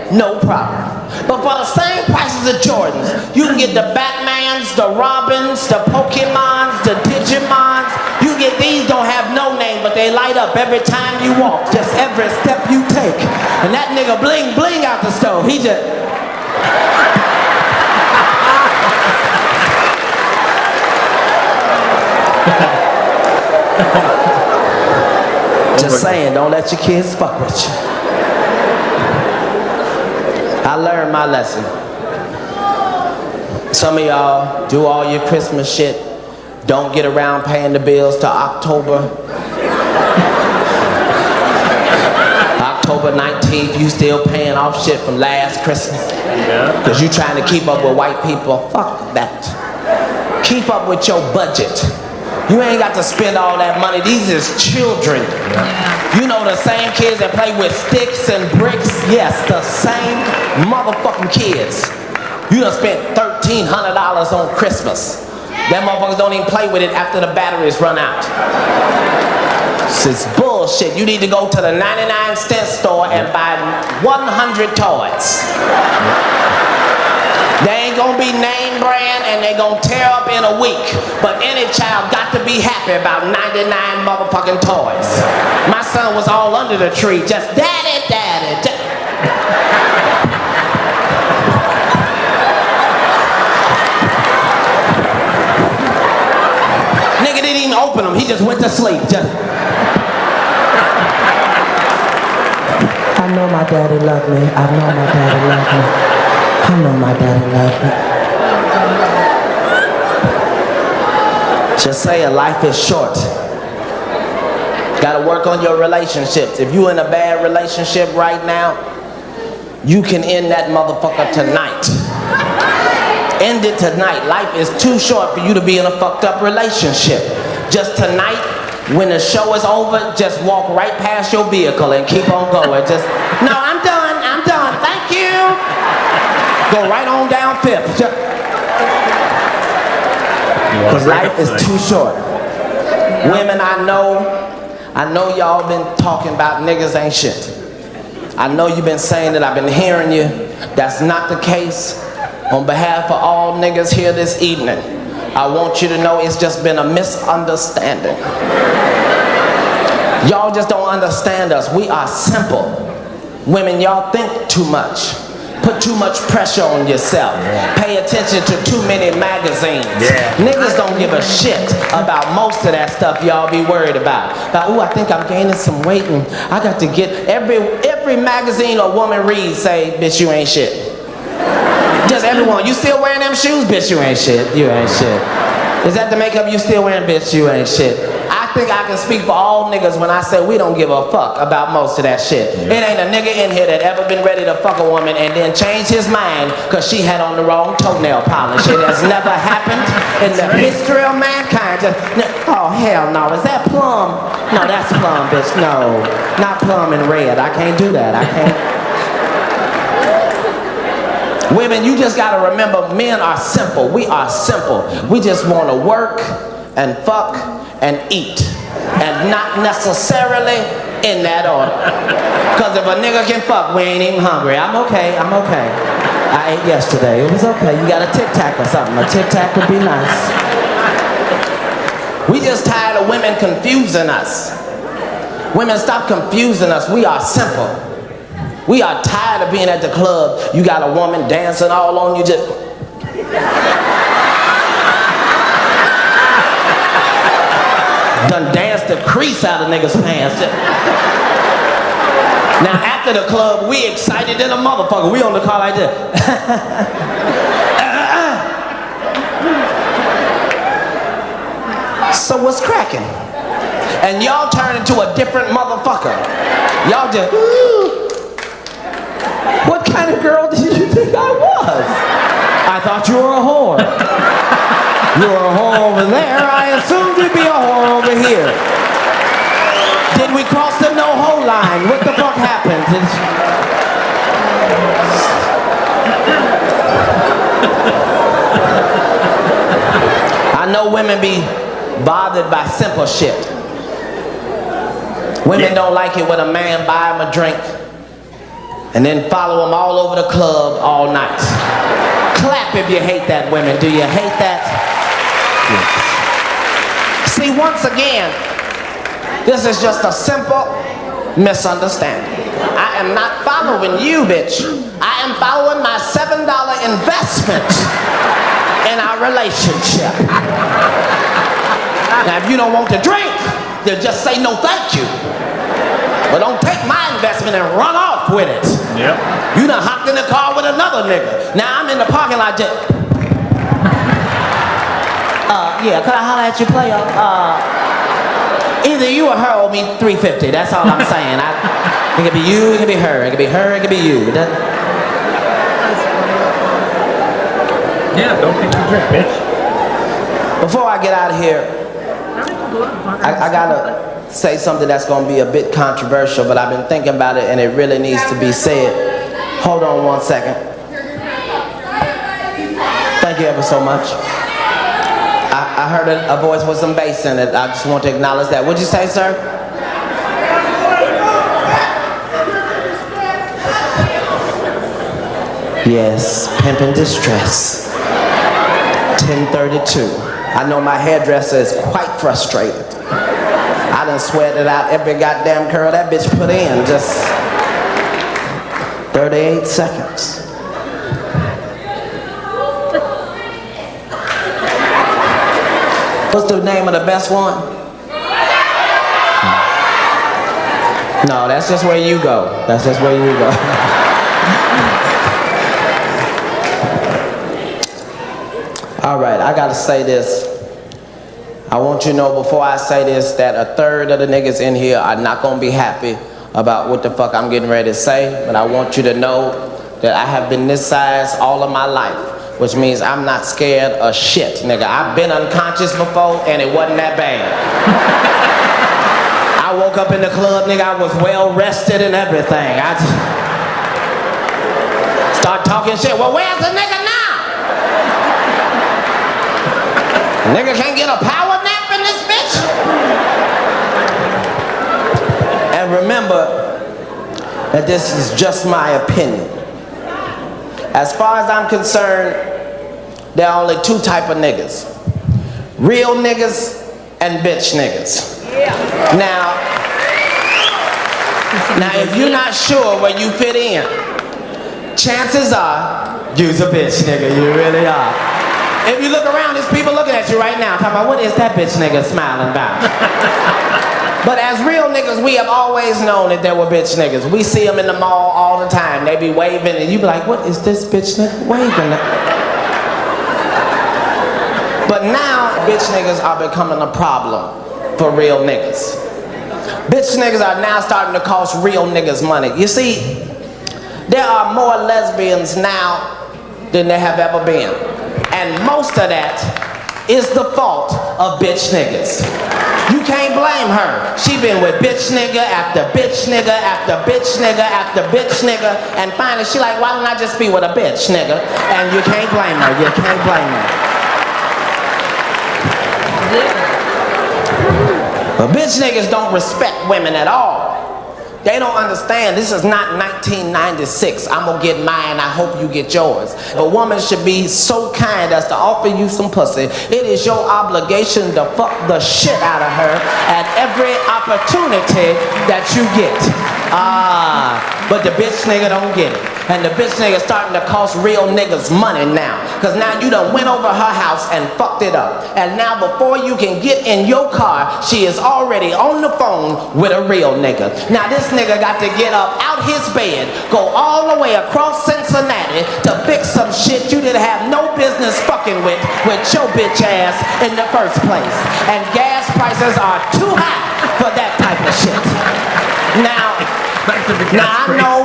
no problem. But for the same price as the Jordans, you can get the Batmans, the Robins, the Pokemons, the Digimons. You get these, don't have no name, but they light up every time you walk, just every step you take. And that nigga bling bling out the stove. He just... Just saying, don't let your kids fuck with you. I learned my lesson. Some of y'all do all your Christmas shit, don't get around paying the bills till October. October 19th, you still paying off shit from last Christmas. Because you trying to keep up with white people. Fuck that. Keep up with your budget. You ain't got to spend all that money. These is children. You know the same kids that play with sticks and bricks? Yes, the same motherfucking kids. You done spent $1,300 on Christmas. Them motherfuckers don't even play with it after the batteries run out. This is bullshit. You need to go to the 99-cent store and buy 100 toys. They ain't gonna be name brand and they gonna tear up in a week. But any child got to be happy about 99 motherfucking toys. My son was all under the tree, just daddy, daddy, daddy. Nigga didn't even open them, he just went to sleep. I know my daddy loved me. I know my daddy loved me. I know my daddy loved me. Just saying, life is short. Gotta work on your relationships. If you in a bad relationship right now, you can end that motherfucker tonight. End it tonight. Life is too short for you to be in a fucked up relationship. Just tonight, when the show is over, just walk right past your vehicle and keep on going. Just, no, I'm done, thank you. Go right on down Fifth. Because life is too short. Women, I know y'all been talking about niggas ain't shit. I know you've been saying that, I've been hearing you. That's not the case. On behalf of all niggas here this evening, I want you to know it's just been a misunderstanding. Y'all just don't understand us. We are simple. Women, y'all think too much. Put too much pressure on yourself. Pay attention to too many magazines. Niggas don't give a shit about most of that stuff y'all be worried about. Ooh, I think I'm gaining some weight and I got to get every magazine a woman reads say, bitch, you ain't shit. Just everyone. You still wearing them shoes? Bitch, you ain't shit. You ain't shit. Is that the makeup you still wearing? Bitch, you ain't shit. I think I can speak for all niggas when I say we don't give a fuck about most of that shit. It ain't a nigga in here that ever been ready to fuck a woman and then change his mind because she had on the wrong toenail polish. It has never happened in the history of mankind. Oh, hell no. Is that plum? No, that's plum, bitch. No. Not plum and red. I can't do that. I can't. Women, you just gotta remember, men are simple. We are simple. We just wanna work and fuck and eat. And not necessarily in that order. Cause if a nigga can fuck, we ain't even hungry. I'm okay. I ate yesterday, it was okay. You got a Tic Tac or something. A Tic Tac would be nice. We just tired of women confusing us. Women, stop confusing us. We are simple. We are tired of being at the club. You got a woman dancing all on you just... Done danced the crease out of niggas' pants. Now after the club, we excited than a motherfucker. We on the car like this. So what's cracking? And y'all turn into a different motherfucker. Y'all just... What kind of girl did you think I was? I thought you were a whore. You were a whore over there. I assumed you'd be a whore over here. Did we cross the no-hoe line? What the fuck happened? I know women be bothered by simple shit. Women don't like it when a man buy them a drink and then follow them all over the club all night. Clap if you hate that, women. Do you hate that? Yes. See, once again, this is just a simple misunderstanding. I am not following you, bitch. I am following my $7 investment in our relationship. Now, if you don't want to drink, then just say no thank you. But don't take my investment and run off with it. Yep. You done hopped in the car with another nigga. Now I'm in the parking lot just... yeah, could I holler at you, Playa? Either you or her owe me $350. That's all I'm saying. It could be you, it could be her. It could be her, it could be you. Yeah, don't take the drink, bitch. Before I get out of here, I gotta say something that's gonna be a bit controversial, but I've been thinking about it and it really needs to be said. Hold on one second. Thank you ever so much. I heard a voice with some bass in it. I just want to acknowledge that. What'd you say, sir? Yes, Pimp in distress. 10:32. I know my hairdresser is quite frustrated. I done sweated out every goddamn curl that bitch put in. Just 38 seconds. What's the name of the best one? No, that's just where you go. That's just where you go. All right, I gotta say this. I want you to know before I say this that a third of the niggas in here are not gonna be happy about what the fuck I'm getting ready to say, but I want you to know that I have been this size all of my life, which means I'm not scared of shit, nigga. I've been unconscious before and it wasn't that bad. I woke up in the club, nigga, I was well rested and everything. I just start talking shit. Well, where's the nigga now? Nigga can't get a power nap in this bitch? And remember that this is just my opinion. As far as I'm concerned, there are only two type of niggas. Real niggas and bitch niggas. Now, if you're not sure where you fit in, chances are you's a bitch nigga, you really are. If you look around, there's people looking at you right now talking about what is that bitch nigga smiling about? But as real niggas, we have always known that there were bitch niggas. We see them in the mall all the time. They be waving and you be like, what is this bitch nigga waving at? But now, bitch niggas are becoming a problem for real niggas. Bitch niggas are now starting to cost real niggas money. You see, there are more lesbians now than there have ever been. And most of that is the fault of bitch niggas. You can't blame her. She been with bitch nigga after bitch nigga after bitch nigga after bitch nigga, and finally she like, why don't I just be with a bitch nigga? And you can't blame her. You can't blame her. But bitch niggas don't respect women at all. They don't understand this is not 1996. I'm gonna get mine, I hope you get yours. A woman should be so kind as to offer you some pussy. It is your obligation to fuck the shit out of her at every opportunity that you get. But the bitch nigga don't get it. And the bitch nigga starting to cost real niggas money now. Cause now you done went over her house and fucked it up. And now before you can get in your car, she is already on the phone with a real nigga. Now this nigga got to get up out his bed, go all the way across Cincinnati to fix some shit you didn't have no business fucking with your bitch ass in the first place. And gas prices are too high for that type of shit. Now I know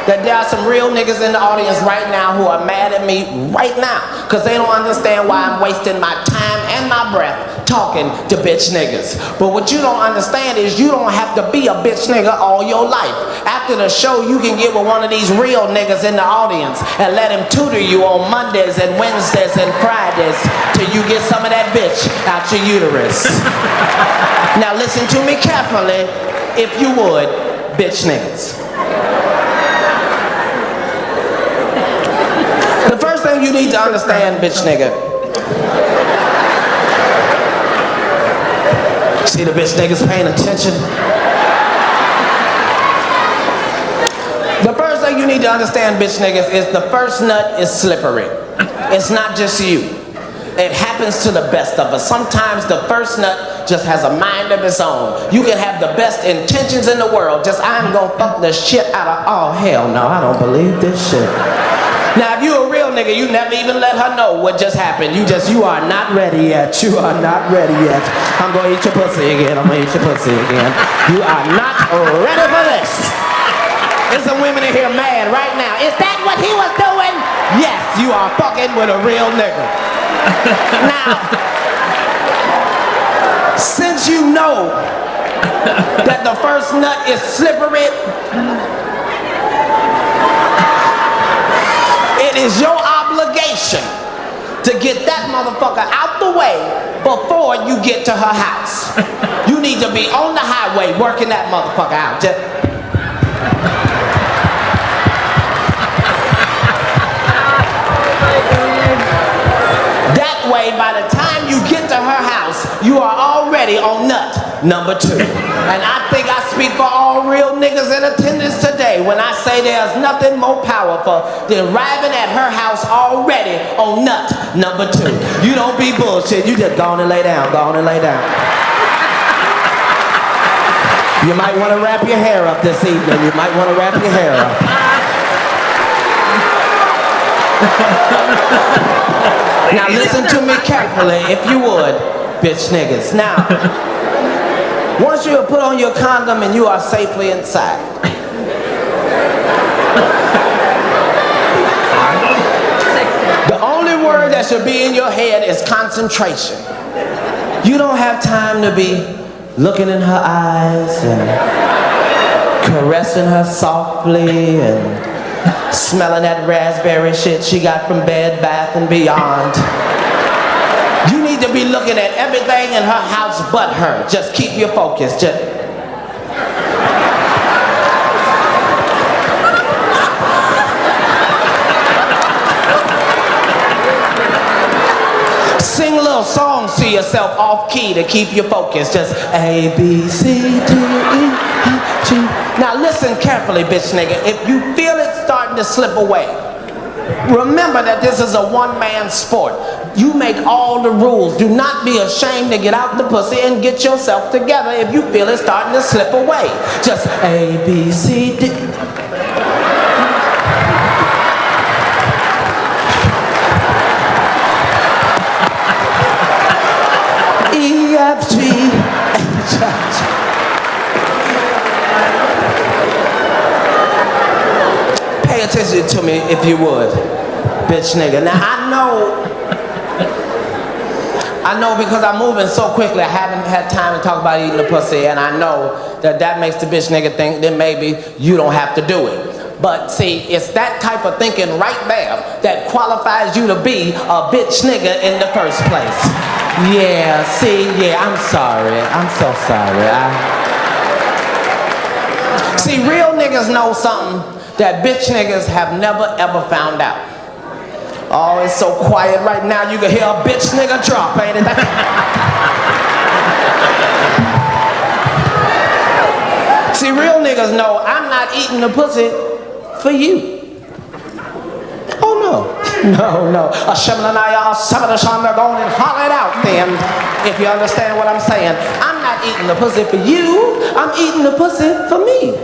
that there are some real niggas in the audience right now who are mad at me right now because they don't understand why I'm wasting my time and my breath talking to bitch niggas. But what you don't understand is you don't have to be a bitch nigga all your life. After the show, you can get with one of these real niggas in the audience and let him tutor you on Mondays and Wednesdays and Fridays till you get some of that bitch out your uterus. Now listen to me carefully, if you would, bitch niggas. The first thing you need to understand, bitch nigga. See the bitch niggas paying attention? The first thing you need to understand, bitch niggas, is the first nut is slippery. It's not just you. It happens to the best of us. Sometimes the first nut just has a mind of its own. You can have the best intentions in the world, just I'm gonna fuck the shit out of, oh hell no, I don't believe this shit. Now, if you a real nigga, you never even let her know what just happened. You are not ready yet. You are not ready yet. I'm gonna eat your pussy again. I'm gonna eat your pussy again. You are not ready for this. There's some women in here mad right now. Is that what he was doing? Yes, you are fucking with a real nigga. Now, since you know that the first nut is slippery, it is your obligation to get that motherfucker out the way before you get to her house. You need to be on the highway working that motherfucker out. That way, by the time you get to her house, you are already on nut number 2. And I think I speak for all real niggas in attendance today when I say there's nothing more powerful than arriving at her house already on nut number 2. You don't be bullshit. You just go on and lay down. Go on and lay down. You might want to wrap your hair up this evening. You might want to wrap your hair up. Now listen to me carefully, if you would, bitch niggas. Now, once you have put on your condom and you are safely inside, the only word that should be in your head is concentration. You don't have time to be looking in her eyes and caressing her softly and smelling that raspberry shit she got from Bed Bath & Beyond. You need to be looking at everything in her house but her. Just keep your focus. Just... Sing little songs to yourself off key to keep your focus. Just A, B, C, D, E, F, G. Now listen carefully, bitch nigga. If you feel it starting to slip away, remember that this is a one-man sport. You make all the rules. Do not be ashamed to get out the pussy and get yourself together if you feel it starting to slip away. Just A, B, C, D. E, F, G, H, I, J. Pay attention to me if you would, bitch nigga. Now I know because I'm moving so quickly I haven't had time to talk about eating the pussy, and I know that makes the bitch nigga think that maybe you don't have to do it. But see, it's that type of thinking right there that qualifies you to be a bitch nigga in the first place. Yeah, see, yeah, I'm sorry. I'm so sorry. See, real niggas know something that bitch niggas have never ever found out. Oh, it's so quiet right now, you can hear a bitch nigga drop, ain't it? See, real niggas know I'm not eating the pussy for you. Oh no, no. They're going and holler it out then, if you understand what I'm saying. I'm not eating the pussy for you, I'm eating the pussy for me.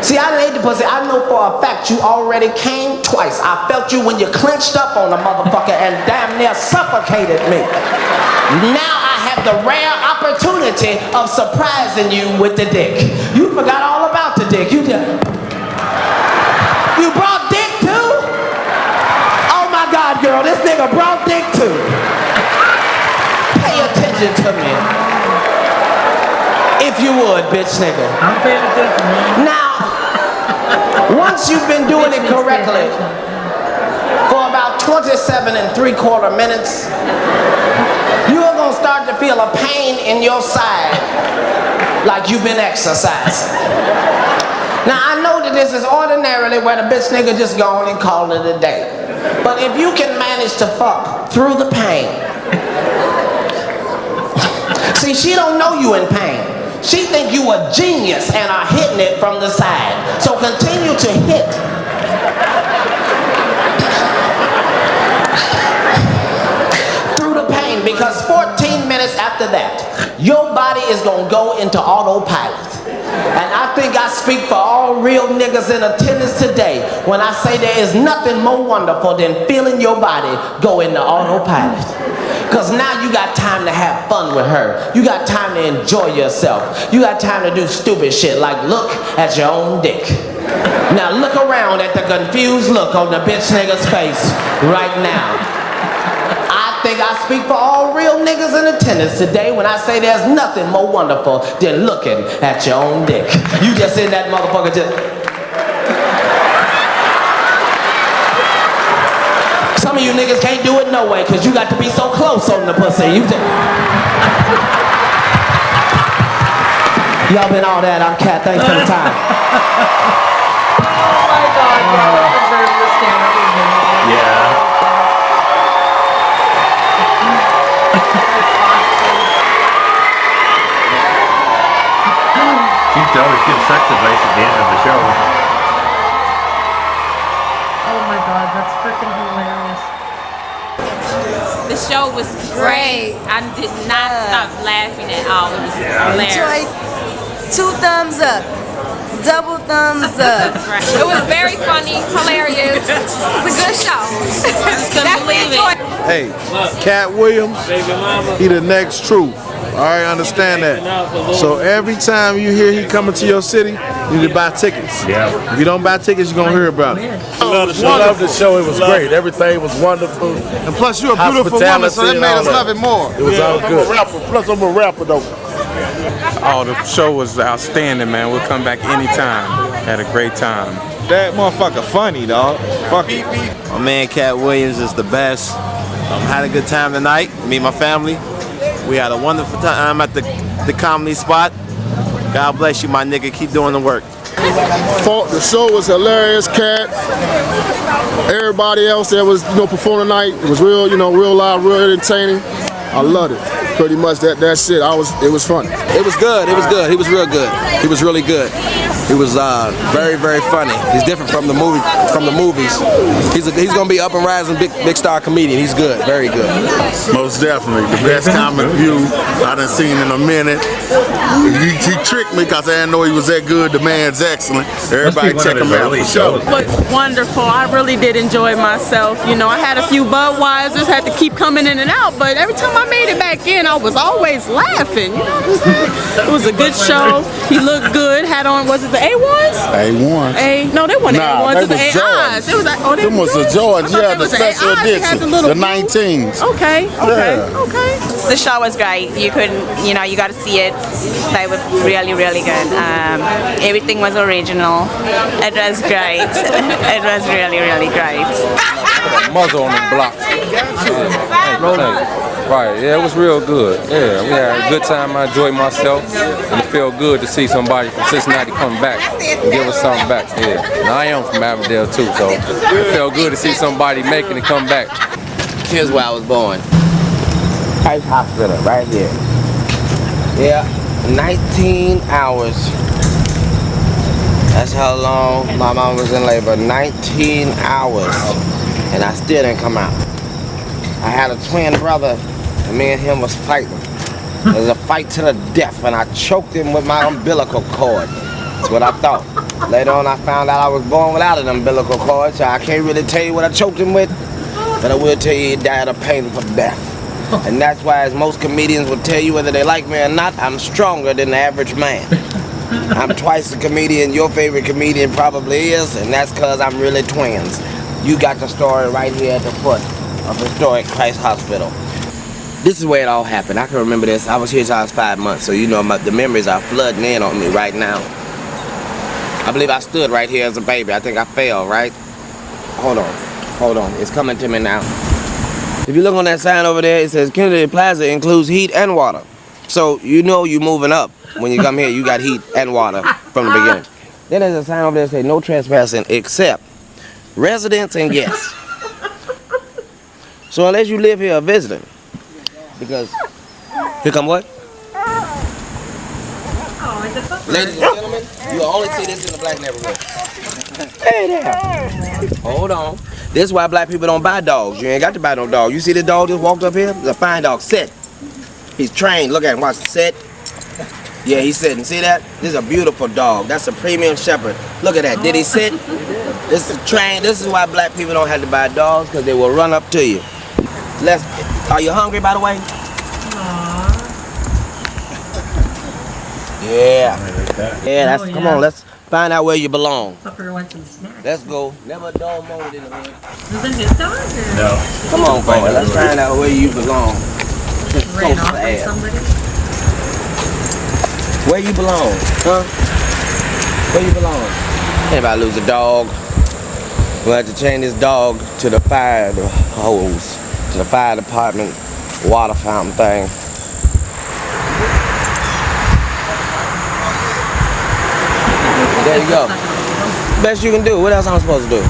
See, I laid the pussy. I know for a fact you already came twice. I felt you when you clenched up on the motherfucker and damn near suffocated me. Now I have the rare opportunity of surprising you with the dick. You forgot all about the dick. You brought dick too? Oh my God, girl, this nigga brought dick too. Pay attention to me. If you would, bitch nigga. I'm paying attention, man. Now, once you've been doing it correctly for about 27 3/4 minutes, you are going to start to feel a pain in your side like you've been exercising. Now, I know that this is ordinarily where the bitch nigga just go on and call it a day. But if you can manage to fuck through the pain, see, she don't know you in pain. She think you a genius and are hitting it from the side. So continue to hit. Through the pain, because 14 minutes after that, your body is gonna go into autopilot. And I think I speak for all real niggas in attendance today when I say there is nothing more wonderful than feeling your body go into autopilot. Because now you got time to have fun with her. You got time to enjoy yourself. You got time to do stupid shit like look at your own dick. Now look around at the confused look on the bitch nigga's face right now. I think I speak for all real niggas in attendance today when I say there's nothing more wonderful than looking at your own dick. You just in that motherfucker just... some of you niggas can't do it no way, cause you got to be so close on the pussy. Y'all been all that. I'm Katt. Thanks for the time. Oh my God, that deserves the stand-up movement. Yeah. Seems to always give sex advice at the end of the show. Oh my God, that's freaking hilarious. The show was great. I did not stop laughing at all. It was hilarious. 2 thumbs up. Double thumbs up. It was very funny, hilarious. It's a good show. Couldn't believe it. Hey, Katt Williams, he the next truth. All right, understand that. So every time you hear he coming to your city, you need to buy tickets. Yeah. If you don't buy tickets, you're gonna hear about it. I love the show. It was great. Everything was wonderful. And plus, you're a beautiful woman, so that made us love it more. It was all good. I'm a rapper. Plus, I'm a rapper though. Oh, the show was outstanding, man. We'll come back anytime. Had a great time. That motherfucker funny, dog. Fuck it. My man Katt Williams is the best. Had a good time tonight. Me and my family. We had a wonderful time at the comedy spot. God bless you, my nigga. Keep doing the work. The show was hilarious, Katt. Everybody else that was, performing tonight, it was real, real live, real entertaining. I loved it. Pretty much that's it. It was fun. It was good. It was good. He was real good. He was really good. He was very, very funny. He's different from the movies. He's gonna be up and rising, big star comedian. He's good. Very good. Most definitely. The best comic view I done seen in a minute. He tricked me because I didn't know he was that good. The man's excellent. Everybody check him out for sure. It was wonderful. I really did enjoy myself. I had a few Budweisers, had to keep coming in and out, but every time I made it back in, I was always laughing. It was a good show. He looked good. Had on, was it the A1s? A1. No, they weren't A1s. They It was the AIs. It was like, oh, they them was the Jordans. Yeah, the special edition. The 19s. Okay. The show was great. You couldn't, you got to see it. They were really, really good. Everything was original. It was great. It was really, really great. Muzzle on the block. Right, yeah, it was real good. Yeah, we had a good time. I enjoyed myself. And it felt good to see somebody from Cincinnati come back and give us something back. Yeah, and I am from Avondale too, so it felt good to see somebody making it come back. Here's where I was born. Pipe Hospital, right here. Yeah, 19 hours. That's how long my mom was in labor. 19 hours. And I still didn't come out. I had a twin brother, and me and him was fighting. It was a fight to the death, and I choked him with my umbilical cord. That's what I thought. Later on, I found out I was born without an umbilical cord, so I can't really tell you what I choked him with, but I will tell you he died a painful death. And that's why, as most comedians will tell you, whether they like me or not, I'm stronger than the average man. I'm twice the comedian your favorite comedian probably is, and that's because I'm really twins. You got the story right here at the foot of historic Christ Hospital. This is where it all happened. I can remember this. I was here till I was 5 months, so the memories are flooding in on me right now. I believe I stood right here as a baby. I think I fell, right? Hold on. It's coming to me now. If you look on that sign over there, it says Kennedy Plaza includes heat and water. So you're moving up. When you come here, you got heat and water from the beginning. Then there's a sign over there that says no trespassing except residents and guests. So unless you live here or visiting, because here come what? Oh, is it fun? Ladies and gentlemen, you will only see this in the black neighborhood. Hey there. Hold on. This is why black people don't buy dogs. You ain't got to buy no dog. You see the dog just walked up here? It's a fine dog. Sit. He's trained. Look at him. Watch. Sit. Yeah, he's sitting. See that? This is a beautiful dog. That's a premium shepherd. Look at that. Did he sit? This is trained. This is why black people don't have to buy dogs, because they will run up to you. Are you hungry, by the way? Yeah, come on, let's find out where you belong. Let's go. Never a dog moment in the hood. Is it his dog or? No. Come on, boy, let's find out where you belong. Ran off with somebody? Where you belong, huh? Where you belong? Anybody lose a dog? We'll have to chain this dog to the fire. hose to the fire department water fountain thing. There you go. Best you can do. What else am I supposed to do?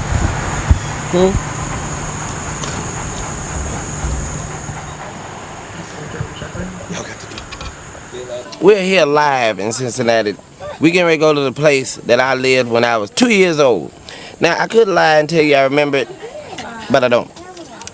We're here live in Cincinnati. We getting ready to go to the place that I lived when I was 2 years old. Now, I could lie and tell you I remember it, but I don't.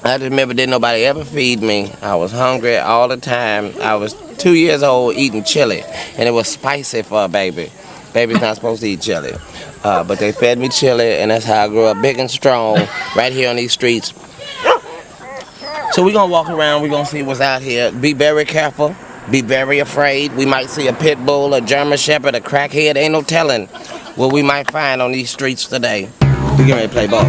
I just remember didn't nobody ever feed me. I was hungry all the time. I was 2 years old eating chili, and it was spicy for a baby. Baby's not supposed to eat chili. But they fed me chili, and that's how I grew up big and strong right here on these streets. So we're going to walk around. We're going to see what's out here. Be very careful. Be very afraid. We might see a pit bull, a German shepherd, a crackhead. Ain't no telling what we might find on these streets today. We get ready to play ball.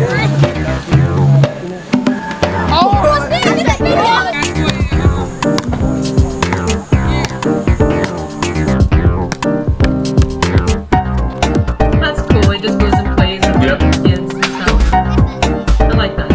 That's cool. It just goes and plays with the kids and stuff. I like that.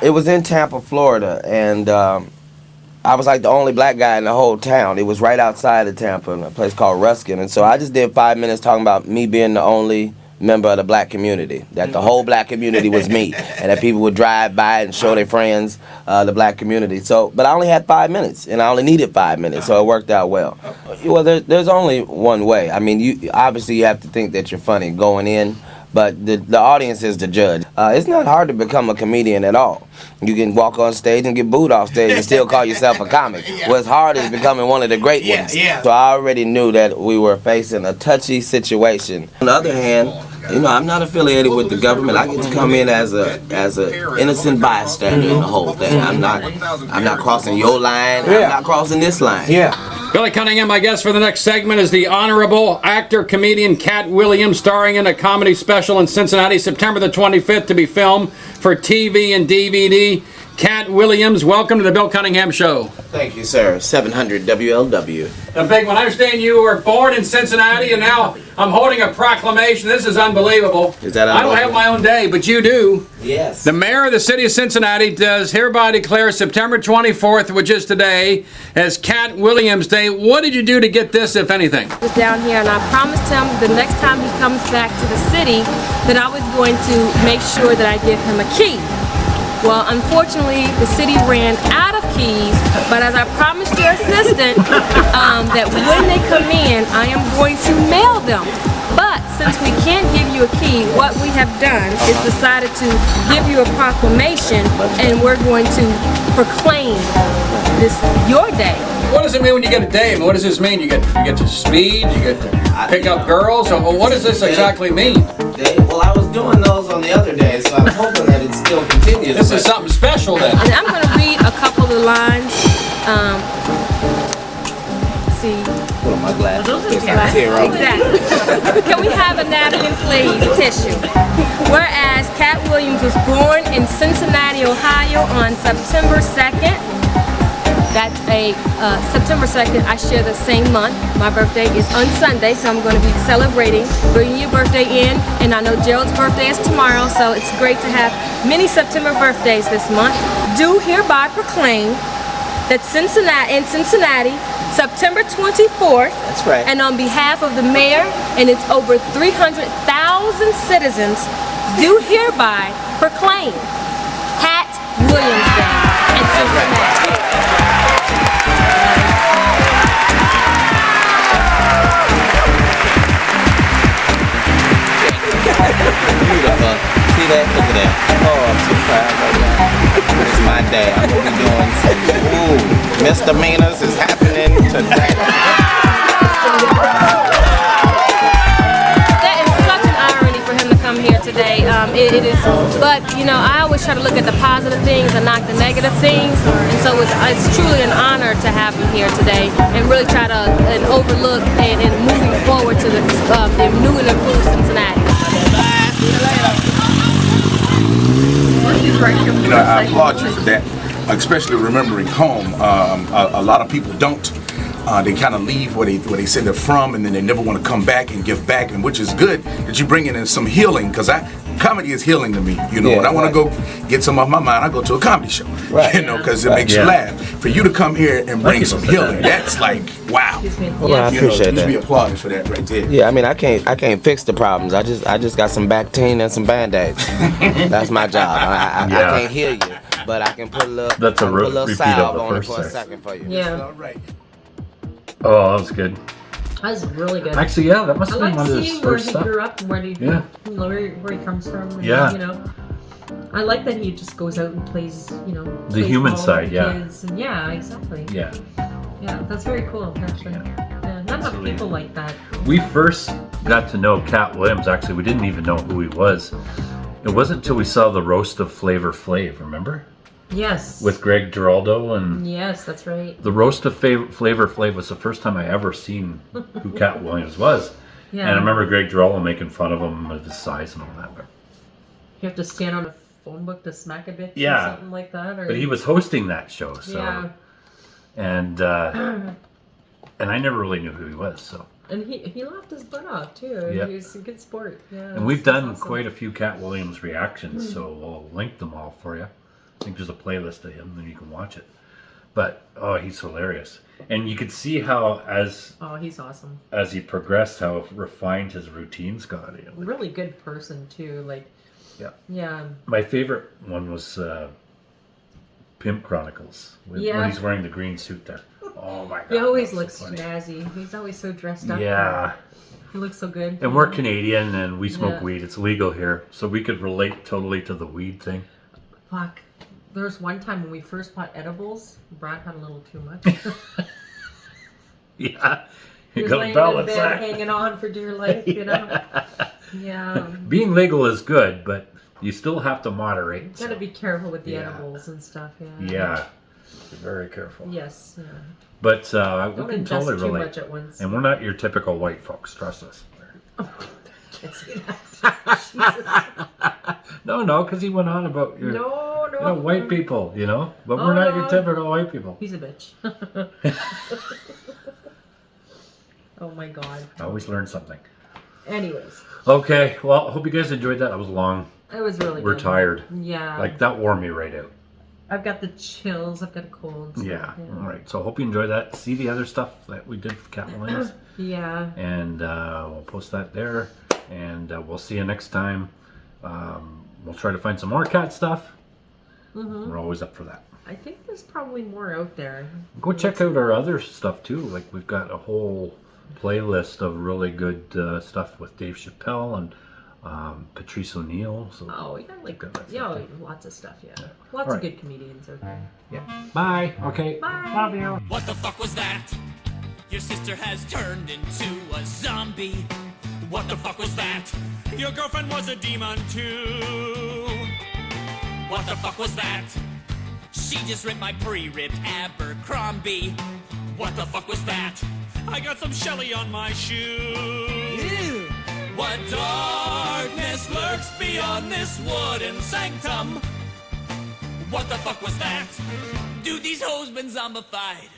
It was in Tampa, Florida, and I was like the only black guy in the whole town. It was right outside of Tampa in a place called Ruskin, and so I just did 5 minutes talking about me being the only member of the black community, that the whole black community was me, and that people would drive by and show their friends the black community. So, but I only had 5 minutes, and I only needed 5 minutes, so it worked out well. Well, there's only one way. I mean, you have to think that you're funny going in, but the audience is the judge. It's not hard to become a comedian at all. You can walk on stage and get booed off stage and still call yourself a comic. What's hard is becoming one of the great ones. So I already knew that we were facing a touchy situation. On the other hand, you know, I'm not affiliated with the government. I get to come in as a innocent bystander in the whole thing. I'm not crossing your line. I'm not crossing this line. Billy Cunningham, my guest for the next segment is the honorable actor, comedian Katt Williams, starring in a comedy special in Cincinnati, September the 25th, to be filmed for TV and DVD. Katt Williams, welcome to the Bill Cunningham Show. Thank you, sir. 700 WLW. The big one. I understand you were born in Cincinnati, and now I'm holding a proclamation. This is unbelievable. Is that unbelievable? I don't have my own day, but you do. Yes. The mayor of the city of Cincinnati does hereby declare September 24th, which is today, as Katt Williams Day. What did you do to get this, if anything? I was down here, and I promised him the next time he comes back to the city that I was going to make sure that I give him a key. Well, unfortunately, the city ran out of keys, but as I promised your assistant, that when they come in, I am going to mail them. But since we can't give you a key, what we have done is decided to give you a proclamation, and we're going to proclaim this your day. What does it mean when you get a day? What does this mean? You get to speed, you get to pick up girls? Or what does this exactly mean? Well, I was doing those on the other day, so I'm hoping that it still continues. This is something special then. And I'm going to read a couple of lines. See. Put on my glasses. Exactly. Can we have a napkin, please? Tissue. Whereas Katt Williams was born in Cincinnati, Ohio on September 2nd. That's September 2nd. I share the same month. My birthday is on Sunday, so I'm going to be celebrating, bringing your birthday in, and I know Gerald's birthday is tomorrow, so it's great to have many September birthdays this month. Do hereby proclaim that in Cincinnati, September 24th, that's right, and on behalf of the mayor and its over 300,000 citizens, do hereby proclaim Katt Williams Day in Cincinnati. Beautiful. See that? Look at that. Oh, I'm so proud right now. It's my day. I'm going to be doing some misdemeanors is happening today. That is it is. But you know, I always try to look at the positive things and not the negative things. And so it's truly an honor to have him here today, and really try to overlook and moving forward to the new and improved Cincinnati. You know, I applaud you for that, especially remembering home. A lot of people don't. They kind of leave where they say they're from, and then they never want to come back and give back, and which is good that you bring in some healing, because comedy is healing to me. You know, when I want to go get some off my mind, I go to a comedy show. Right. You know, because it makes you laugh. For you to come here and bring some healing, that's like wow. Well, I appreciate that. You be applauded for that right there. Yeah, I mean, I can't fix the problems. I just got some Bactine and some Band-Aids. That's my job. I can't heal you, but I can put a little. That's a repeat salve of the on it first for a sex. second for you. Yeah. All right. Oh, that was good. That was really good. Actually, yeah, that must I have been like one of his seeing where first he stuff. grew up and where he, Yeah. you know, where he comes from. And, Yeah. You know, I like that he just goes out and plays, you know, The plays human ball with side, the yeah. kids. And yeah, exactly. Yeah. Yeah, that's very cool, actually. Yeah, not enough people like that. We first got to know Katt Williams. Actually, we didn't even know who he was. It wasn't until we saw the roast of Flavor Flav. Remember? Yes. With Greg Giraldo and. Yes, that's right. The roast of Flavor Flav was the first time I ever seen who Katt Williams was. Yeah. And I remember Greg Giraldo making fun of him of his size and all that. But You have to stand on a phone book to smack a bitch Yeah. or something like that. Or... But he was hosting that show, so. Yeah. And I never really knew who he was, so. And he laughed his butt off too. Yep. He was a good sport. Yeah. And we've it's done awesome. quite a few Katt Williams reactions, so we'll link them all for you. I think there's a playlist of him, and you can watch it. But oh, he's hilarious, and you could see how Oh, he's awesome. as he progressed, how refined his routines got. Really good person too. Like. Yeah. Yeah. My favorite one was Pimp Chronicles when he's wearing the green suit there. Oh my god! He always that's looks so funny. snazzy. He's always so dressed up. Yeah. He looks so good. And we're Canadian, and we smoke Yeah. weed. It's legal here, so we could relate totally to the weed thing. Fuck. There was one time when we first bought edibles, Brad had a little too much. Yeah. He was got a laying in balance bed act. hanging on for dear life, you know? Yeah. Being legal is good, but you still have to moderate. Gotta be careful with the Yeah. edibles and stuff, yeah. Yeah. Be very careful. Yes, yeah. But we Don't can ingest totally too relate. much at once. And we're not your typical white folks, trust us. Can't see that. No, because he went on about your white people, you know? But we're not your typical white people. He's a bitch. Oh my god. I always learn something. Anyways. Okay, well, I hope you guys enjoyed that. That was long. It was really We're good. tired. Yeah. Like, that wore me right out. I've got the chills. I've got a cold. So, Yeah. All right. So I hope you enjoyed that. See the other stuff that we did for Katt Williams. Yeah. And we'll post that there. And we'll see you next time. We'll try to find some more Katt stuff. Mm-hmm. We're always up for that. I think there's probably more out there. Go check out our other stuff too. Like we've got a whole playlist of really good stuff with Dave Chappelle and Patrice O'Neill. So we got like lots of stuff. Yeah, lots All of right. good comedians out there. Yeah. Bye. Okay. Bye. Love you. What the fuck was that? Your sister has turned into a zombie. What the fuck was that? Your girlfriend was a demon too. What the fuck was that? She just ripped my pre-ripped Abercrombie. What the fuck was that? I got some Shelly on my shoe. Ew. What darkness lurks beyond this wooden sanctum? What the fuck was that? Dude, these hoes been zombified.